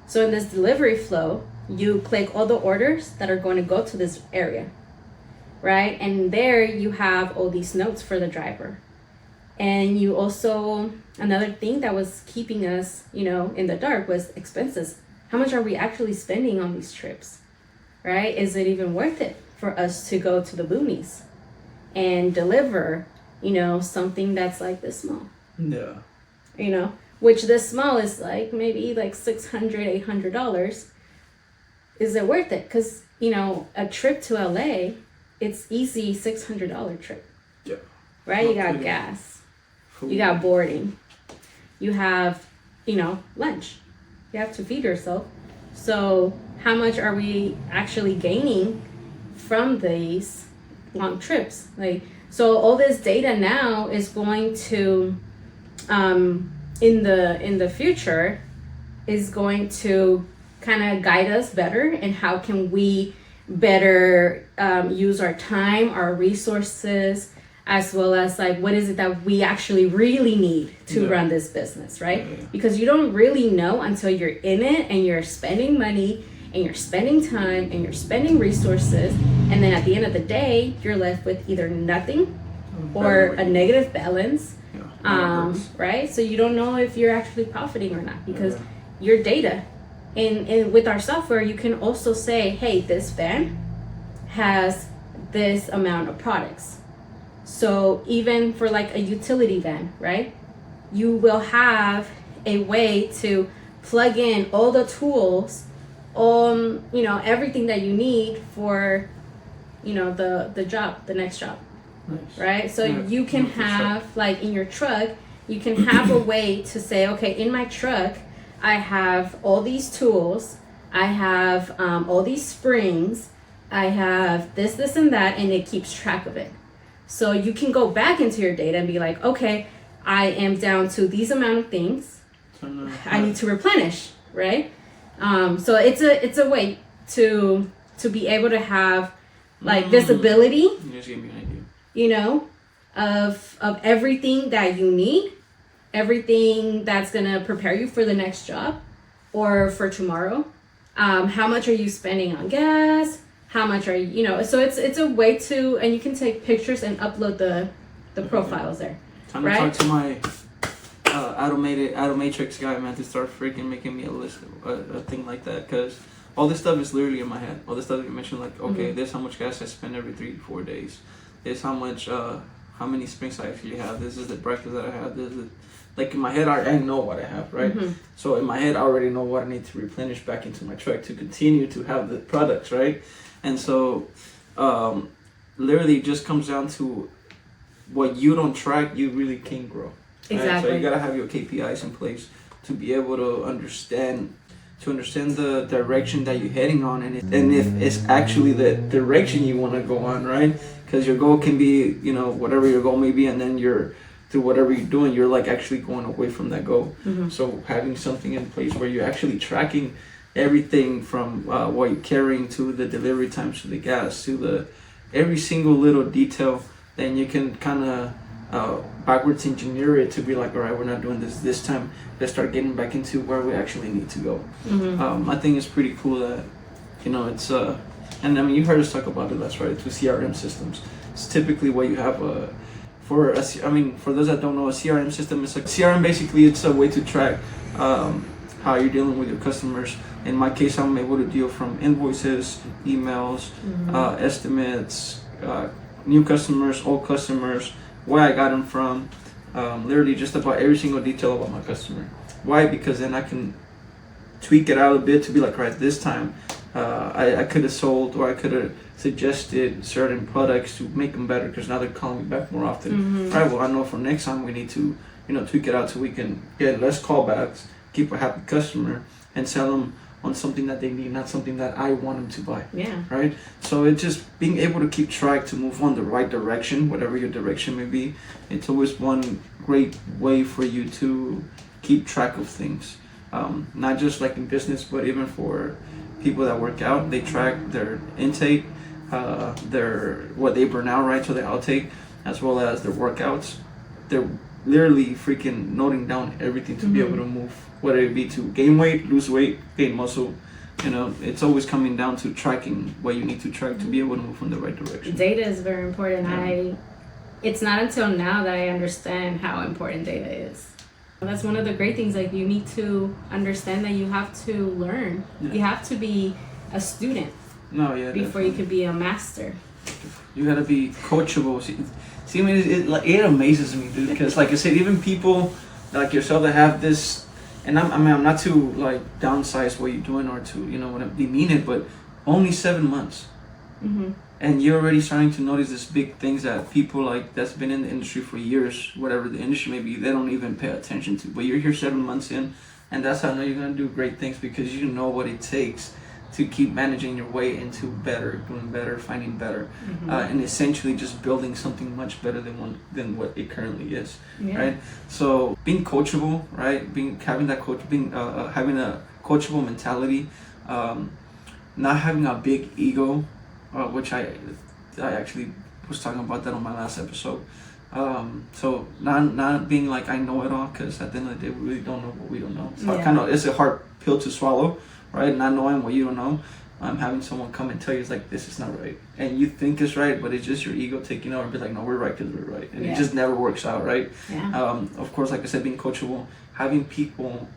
So in this delivery flow, you click all the orders that are going to go to this area, right? And there you have all these notes for the driver. And you also, another thing that was keeping us, in the dark was expenses. How much are we actually spending on these trips, right? Is it even worth it for us to go to the boonies and deliver, something that's like this small? Yeah. Which this small is like maybe like $600, $800. Is it worth it? Because, a trip to LA, it's easy $600 trip. Yeah. Right? You got gas. You got boarding. You have, lunch. You have to feed yourself. So how much are we actually gaining from these long trips? So all this data now is going to, in the future, is going to kind of guide us better in how can we better use our time, our resources, as well as what is it that we actually really need to run this business, right? Yeah. Because you don't really know until you're in it and you're spending money and you're spending time and you're spending resources, and then at the end of the day, you're left with either nothing or a negative balance, right? So you don't know if you're actually profiting or not, because your data, and with our software, you can also say, hey, this van has this amount of products. So even for a utility van, right? You will have a way to plug in all the tools, you know, everything that you need for, you know, the job, the next job. Nice. Right? So Yeah, you can have, like, in your truck, you can have a way to say, okay, in my truck, I have all these tools, I have all these springs, I have this, and that, and it keeps track of it. So you can go back into your data and be like, okay, I am down to these amount of things I need to replenish, right? So it's a way to be able to have, like, visibility. You just gave me an idea. You know, of everything that you need, everything that's gonna prepare you for the next job or for tomorrow. How much are you spending on gas? How much are you know? So it's a way to, and you can take pictures and upload the profiles there. Time to talk to my automatrix guy, man, to start freaking making me a list, a thing like that, because all this stuff is literally in my head. All this stuff you mentioned, like, okay, this how much gas I spend every 3 to 4 days. This how much, how many springs I actually have. This is the breakfast that I have. This is, like, in my head, I know what I have, right? So in my head, I already know what I need to replenish back into my truck to continue to have the products, right? And so, literally, it just comes down to what you don't track, you really can't grow. Right? Exactly. So you gotta have your KPIs in place to be able to understand the direction that you're heading on, and if it's actually the direction you want to go on, right? Because your goal can be, you know, whatever your goal may be, and then you're through whatever you're doing, you're like actually going away from that goal. So having something in place where you're actually tracking everything from what you're carrying to the delivery times to the gas to the every single little detail, then you can kind of backwards engineer it to be like, all right, we're not doing this time. Let's start getting back into where we actually need to go. I think it's pretty cool that, you know, it's and I mean, you heard us talk about it last, right? It's with CRM systems. It's typically what you have for those that don't know, a CRM system is like CRM. Basically, it's a way to track how you're dealing with your customers. In my case, I'm able to deal from invoices, emails, estimates, new customers, old customers, where I got them from, literally just about every single detail about my customer. Why? Because then I can tweak it out a bit to be like, right, this time I could have sold, or I could have suggested certain products to make them better, because now they're calling me back more often. Right, well, I know for next time we need to, you know, tweak it out so we can get less callbacks, keep a happy customer, and sell them on something that they need, not something that I want them to buy. Yeah. Right? So it's just being able to keep track to move on the right direction, whatever your direction may be. It's always one great way for you to keep track of things. Not just like in business, but even for people that work out, they track their intake, what they burn out, right? So their outtake, as well as their workouts. They're literally freaking noting down everything to be able to move, whether it be to gain weight, lose weight, gain muscle. You know, it's always coming down to tracking what you need to track to be able to move in the right direction. Data is very important. Yeah. It's not until now that I understand how important data is. That's one of the great things. Like, you need to understand that you have to learn. Yeah. You have to be a student. No, yeah. Before you can be a master. You gotta be coachable. See, I mean, it amazes me, dude. Because, like I said, even people like yourself that have this, and I'm not to like downsize what you're doing or to, you know, demean it, but only 7 months, and you're already starting to notice these big things that people like that's been in the industry for years, whatever the industry may be, they don't even pay attention to. But you're here 7 months in, and that's how I know you're gonna do great things, because you know what it takes to keep managing your way into better, doing better, finding better, and essentially just building something much better than what it currently is, right? So being coachable, right? Having a coachable mentality, not having a big ego, which I actually was talking about that on my last episode. So not being like I know it all, because at the end of the day we really don't know what we don't know. So it's a hard pill to swallow. Right, not knowing what you don't know, having someone come and tell you, it's like, this is not right, and you think it's right, but it's just your ego taking over and be like, no, we're right because we're right, and it just never works out, right? Of course, like I said, being coachable, having people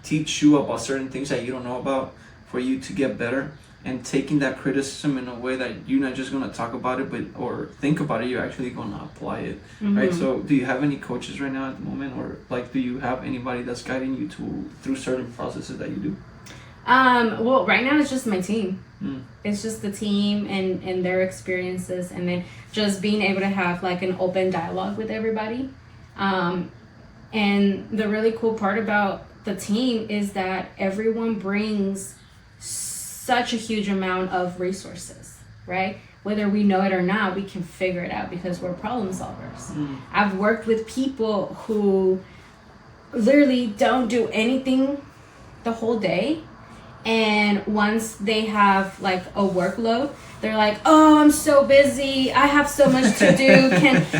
teach you about certain things that you don't know about, for you to get better, and taking that criticism in a way that you're not just gonna talk about it, but or think about it, you're actually gonna apply it, right? So, do you have any coaches right now at the moment, or like, do you have anybody that's guiding you through certain processes that you do? Well, right now it's just my team. It's just the team and their experiences, and then just being able to have like an open dialogue with everybody. And the really cool part about the team is that everyone brings such a huge amount of resources, right? Whether we know it or not, we can figure it out because we're problem solvers. I've worked with people who literally don't do anything the whole day, and once they have like a workload, they're like, oh, I'm so busy, I have so much to do,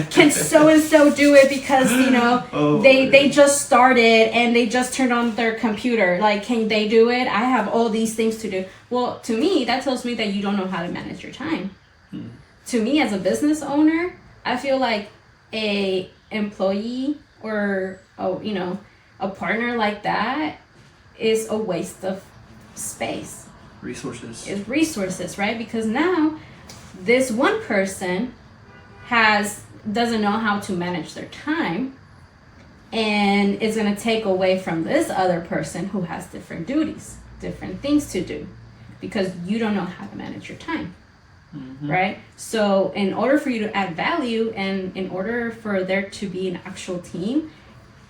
can so and so do it, because they just started and they just turned on their computer, like, can they do it? I have all these things to do. Well, to me, that tells me that you don't know how to manage your time. To me, as a business owner, I feel like a employee or a partner like that is a waste of space. Resources, right? Because now this one person doesn't know how to manage their time, and it's going to take away from this other person who has different duties, different things to do, because you don't know how to manage your time. Right? So in order for you to add value, and in order for there to be an actual team,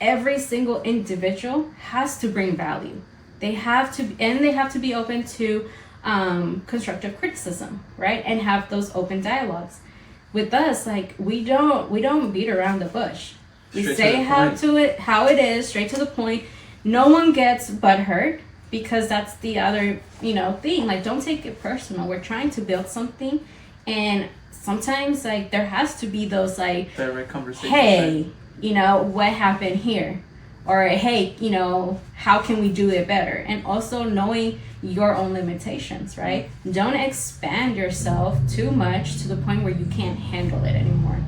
every single individual has to bring value. They have to be open to constructive criticism, right? And have those open dialogues. With us, like, we don't beat around the bush. We say how it is, straight to the point. No one gets butthurt, because that's the other thing. Like, don't take it personal. We're trying to build something, and sometimes like there has to be those like direct conversations. Hey, what happened here? Or, hey, how can we do it better? And also knowing your own limitations, right? Don't expand yourself too much to the point where you can't handle it anymore,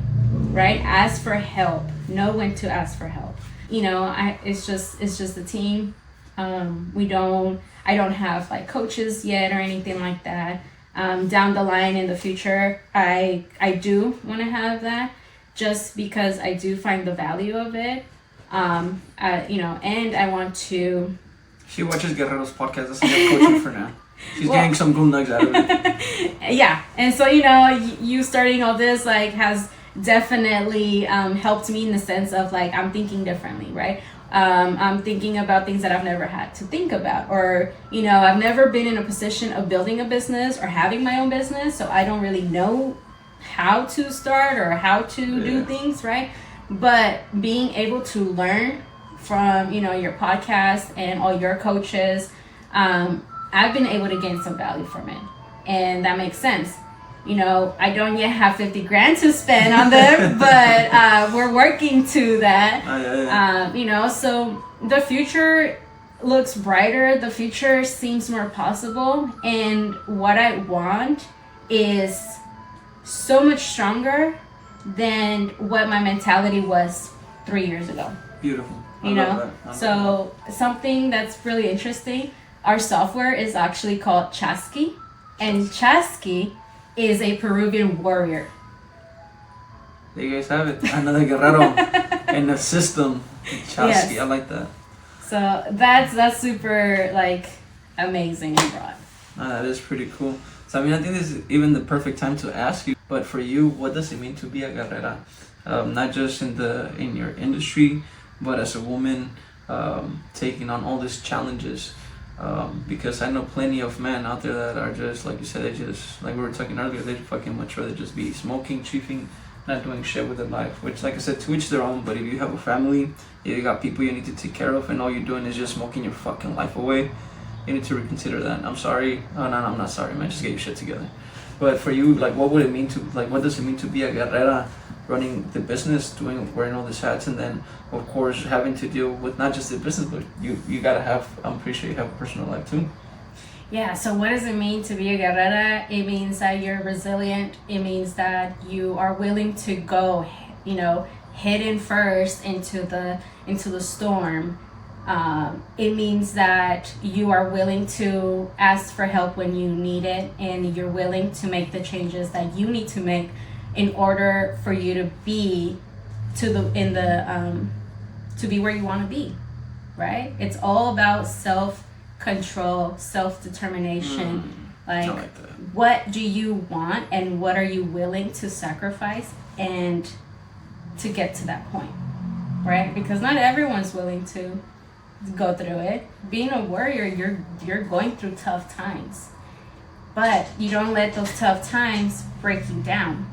right? Ask for help. Know when to ask for help. It's just a team. I don't have like coaches yet or anything like that. Down the line in the future, I do want to have that, just because I do find the value of it. And I want to. She watches Guerrero's podcast. That's enough coaching for now. She's getting some good nugs out of it. Yeah, and so you starting all this like has definitely helped me in the sense of like I'm thinking differently, right? I'm thinking about things that I've never had to think about, or I've never been in a position of building a business or having my own business, so I don't really know how to start or how to do things, right? But being able to learn from your podcast and all your coaches, I've been able to gain some value from it, and that makes sense. I don't yet have 50 grand to spend on them, but we're working to that. So the future looks brighter. The future seems more possible, and what I want is so much stronger than what my mentality was 3 years ago. Beautiful. So something that's really interesting, our software is actually called Chasqui, and Chasqui is a Peruvian warrior. There you guys have it. Another guerrero in the system. Chasqui. Yes. I like that. So that's super like amazing and broad. That is pretty cool. So I think this is even the perfect time to ask you, but for you, what does it mean to be a guerrera? Not just in your industry, but as a woman, taking on all these challenges. Because I know plenty of men out there that are just, like you said, they just, like we were talking earlier, they fucking much rather just be smoking, chiefing, not doing shit with their life. Which, like I said, to each their own, but if you have a family, if you got people you need to take care of, and all you're doing is just smoking your fucking life away, you need to reconsider that. I'm sorry. Oh, no, I'm not sorry, man. Just get your shit together. But for you, like, what would it mean to, like, what does it mean to be a guerrera, running the business, wearing all these hats, and then, of course, having to deal with not just the business, but you gotta have, I'm pretty sure you have a personal life too. Yeah, so what does it mean to be a guerrera? It means that you're resilient. It means that you are willing to go, head in first into the storm, It means that you are willing to ask for help when you need it, and you're willing to make the changes that you need to make in order for you to be to be where you want to be, right? It's all about self-control, self-determination. Like what do you want and what are you willing to sacrifice and to get to that point, right? Because not everyone's willing to go through it. Being a warrior, you're going through tough times, but you don't let those tough times break you down.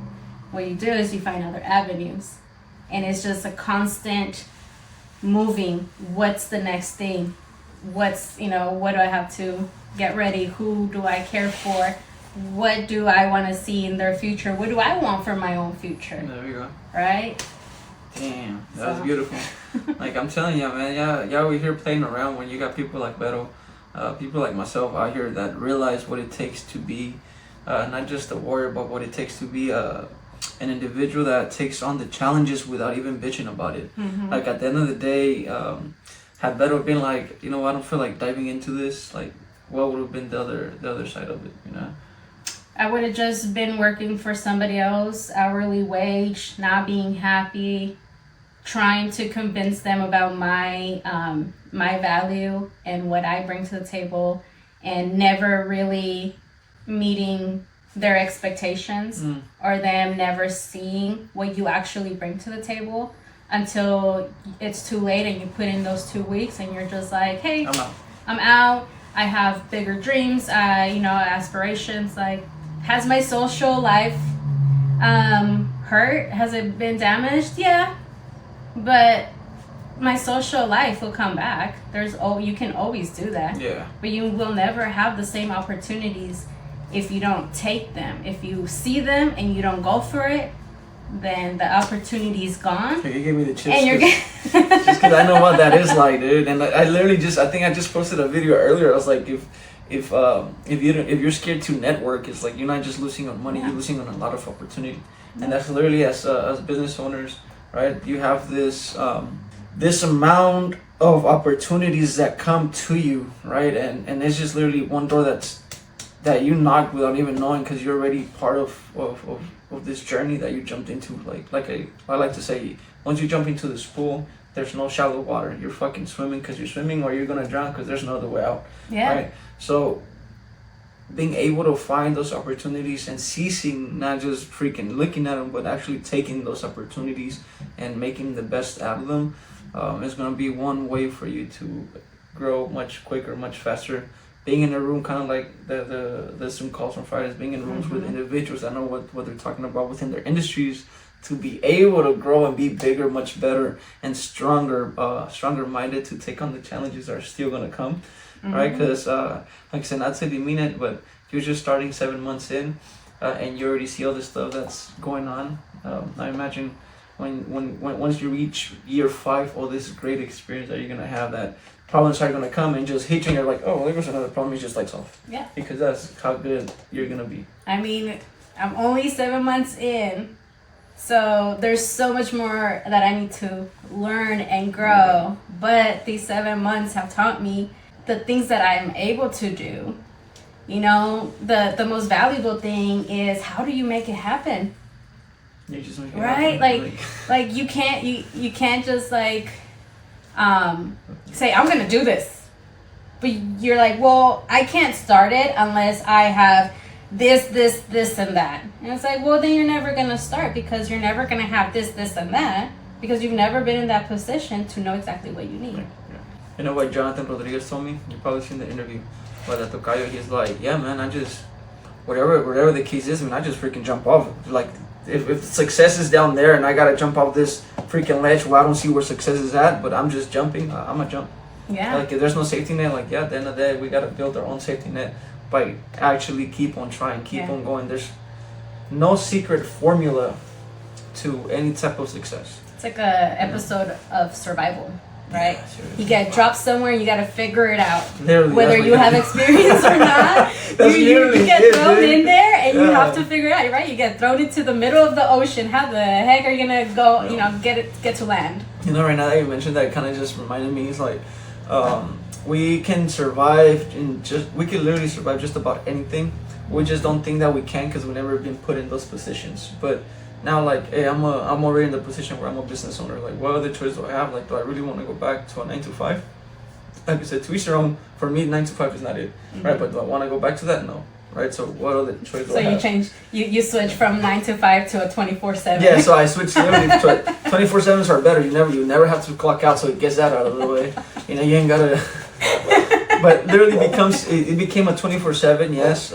What you do is you find other avenues, and it's just a constant moving. What's the next thing? What's, what do I have to get ready? Who do I care for? What do I want to see in their future? What do I want for my own future? There you go. Right? Damn, that was beautiful. Like, I'm telling you, man, y'all over here playing around when you got people like Vero, people like myself out here that realize what it takes to be not just a warrior, but what it takes to be an individual that takes on the challenges without even bitching about it. Mm-hmm. Like, at the end of the day, had Vero been like, I don't feel like diving into this, like, what would have been the other side of it, I would have just been working for somebody else, hourly wage, not being happy, trying to convince them about my value and what I bring to the table, and never really meeting their expectations or them never seeing what you actually bring to the table until it's too late and you put in those 2 weeks and you're just like, hey, I'm out. I have bigger dreams, aspirations. Like, has my social life hurt? Has it been damaged? Yeah, but my social life will come back. You can always do that. Yeah. But you will never have the same opportunities if you don't take them. If you see them and you don't go for it, then the opportunity is gone. You gave me the chips. And you're just because I know what that is like, dude. And I literally I think I just posted a video earlier. I was like, if you're scared to network, it's like you're not just losing on money, you're losing on a lot of opportunity. And that's literally as business owners, right? You have this amount of opportunities that come to you, right? And it's just literally one door that you knocked without even knowing, because you're already part of this journey that you jumped into. Like I like to say, once you jump into this pool, there's no shallow water. You're fucking swimming because you're swimming, or you're gonna drown because there's no other way out. Yeah. Right? So being able to find those opportunities and ceasing, not just freaking looking at them, but actually taking those opportunities and making the best out of them, is gonna be one way for you to grow much quicker, much faster. Being in a room, kind of like the Zoom calls from Fridays, being in rooms with individuals that know what they're talking about within their industries, to be able to grow and be bigger, much better, and stronger minded to take on the challenges that are still going to come, right? Because, like I said, not to demean it, but you're just starting 7 months in, and you already see all this stuff that's going on. I imagine once you reach year 5, all this great experience that you're going to have, that problems are going to come and just hit you, and you're like, oh, there was another problem, it's just like solved. Yeah. Because that's how good you're going to be. I mean, I'm only 7 months in, so there's so much more that I need to learn and grow. But these 7 months have taught me the things that I am able to do. The most valuable thing is, how do you make it happen? You just make it right? happen. Like you can't just like say, I'm gonna do this, but you're like, well, I can't start it unless I have this and that. And it's like, well, then you're never gonna start, because you're never gonna have this and that, because you've never been in that position to know exactly what you need. Yeah. You know what Jonathan Rodriguez told me? You probably seen the interview with the Tocayo. He's like, yeah, man, I just whatever the case is, man, I just freaking jump off. Like, if success is down there and I gotta jump off this freaking ledge, well, I don't see where success is at, but I'm just jumping, I'm gonna jump. Yeah. Like, if there's no safety net, like, at the end of the day, we gotta build our own safety net by actually keep on trying, keep on going. There's no secret formula to any type of success. It's like a episode of survival, right? Yeah, you get dropped somewhere, you got to figure it out. Literally, whether you have experience or not. you get thrown in there and you have to figure it out, right? You get thrown into the middle of the ocean. How the heck are you gonna go? Get to land? Right now that you mentioned that, kind of just reminded me. It's like, We can survive we can literally survive just about anything. We just don't think that we can because we've never been put in those positions. But now, like, hey, I'm already in the position where I'm a business owner. Like, what other choice do I have? Like, do I really want to go back to a 9 to 5? Like I said, to each their own. For me, 9 to 5 is not it, right? But do I want to go back to that? No, right? So what other choice do I have? So you switch from 9 to 5 to a 24/7. Yeah, so I switched literally to 24/7s are better. You never have to clock out, so it gets that out of the way. You ain't gotta. But literally it became a 24/7, yes.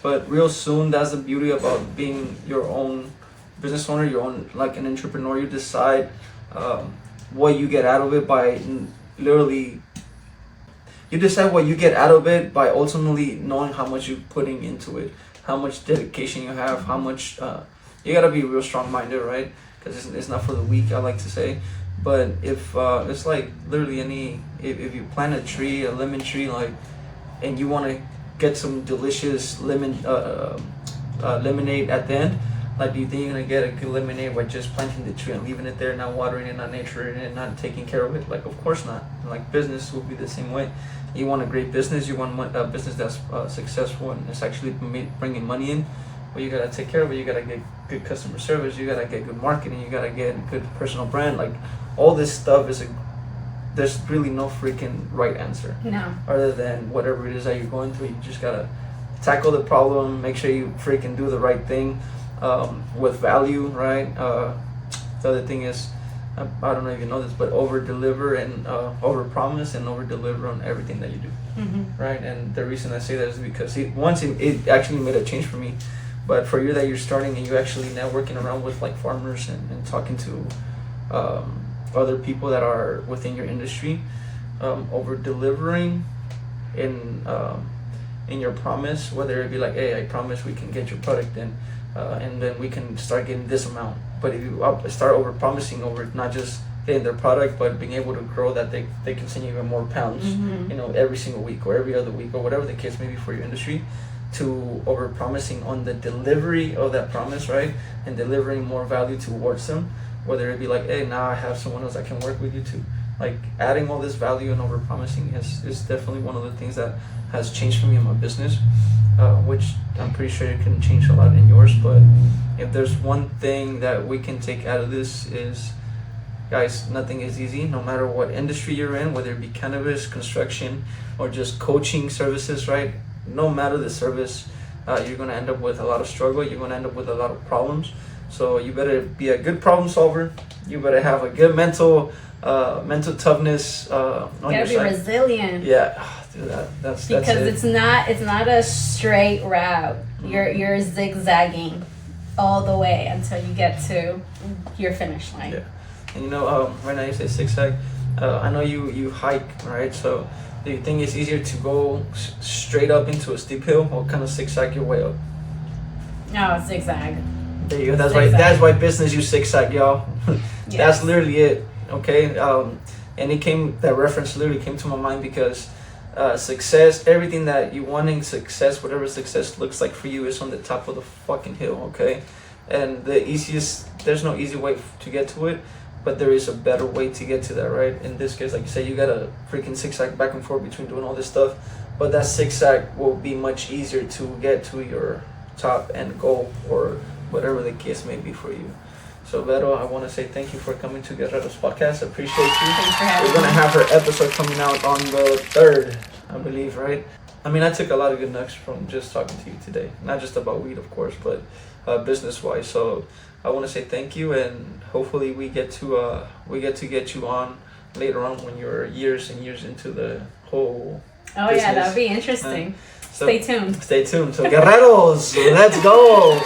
But real soon, that's the beauty about being your own business owner, your own, like, an entrepreneur. You decide what you get out of it by literally. You decide what you get out of it by ultimately knowing how much you're putting into it, how much dedication you have, how much you gotta be real strong-minded, right? Because it's not for the weak, I like to say. But if it's like literally if you plant a tree, a lemon tree, like, and you want to get some delicious lemonade at the end, like, do you think you're gonna get a good lemonade by just planting the tree and leaving it there, not watering it, not nurturing it, not taking care of it? Like, of course not. Like, business will be the same way. You want a great business, you want a business that's successful and it's actually bringing money in. Well, you gotta take care of it. You gotta get good customer service. You gotta get good marketing. You gotta get good personal brand. Like, all this stuff there's really no freaking right answer. No. Other than whatever it is that you're going through, you just gotta tackle the problem. Make sure you freaking do the right thing with value, right? The other thing is, I don't know if you know this, but over deliver and over promise and over deliver on everything that you do, right? And the reason I say that is because it actually made a change for me. But for you that you're starting and you're actually networking around with, like, farmers and talking to other people that are within your industry, over delivering in your promise, whether it be like, hey, I promise we can get your product in, and then we can start getting this amount. But if you start over promising over not just getting their product, but being able to grow that they can send you even more pounds, every single week or every other week or whatever the case may be for your industry, to over promising on the delivery of that promise, right? And delivering more value towards them, whether it be like, hey, now I have someone else I can work with you too. Like, adding all this value and over promising is definitely one of the things that has changed for me in my business, which I'm pretty sure it can change a lot in yours. But if there's one thing that we can take out of this is, guys, nothing is easy. No matter what industry you're in, whether it be cannabis, construction, or just coaching services, right? No matter the service, you're going to end up with a lot of struggle. You're going to end up with a lot of problems. So you better be a good problem solver. You better have a good mental toughness on your side. You gotta be resilient. Yeah, dude, that's because it. it's not a straight route. You're zigzagging all the way until you get to your finish line. Yeah, and right now you say zigzag. I know you hike, right? So do you think it's easier to go straight up into a steep hill or kind of zigzag your way up? No, zigzag. There you go. That's why business use zigzag, y'all. Yes. That's literally it. Okay. And that reference literally came to my mind because success, everything that you wanting success, whatever success looks like for you, is on the top of the fucking hill. Okay. And there's no easy way to get to it, but there is a better way to get to that, right? In this case, like you say, you gotta freaking zigzag back and forth between doing all this stuff, but that zigzag will be much easier to get to your top end goal or whatever the case may be for you. So Vero, I want to say thank you for coming to Guerrero's podcast. I appreciate you. Thanks for having me. We're gonna have her episode coming out on the 3rd, I believe, right? I mean, I took a lot of good nuggets from just talking to you today. Not just about weed, of course, but business-wise. So I want to say thank you, and hopefully we get to get you on later on when you're years and years into the whole. Oh business. yeah, that'd be interesting. So Stay tuned. Stay tuned. So Guerreros, let's go.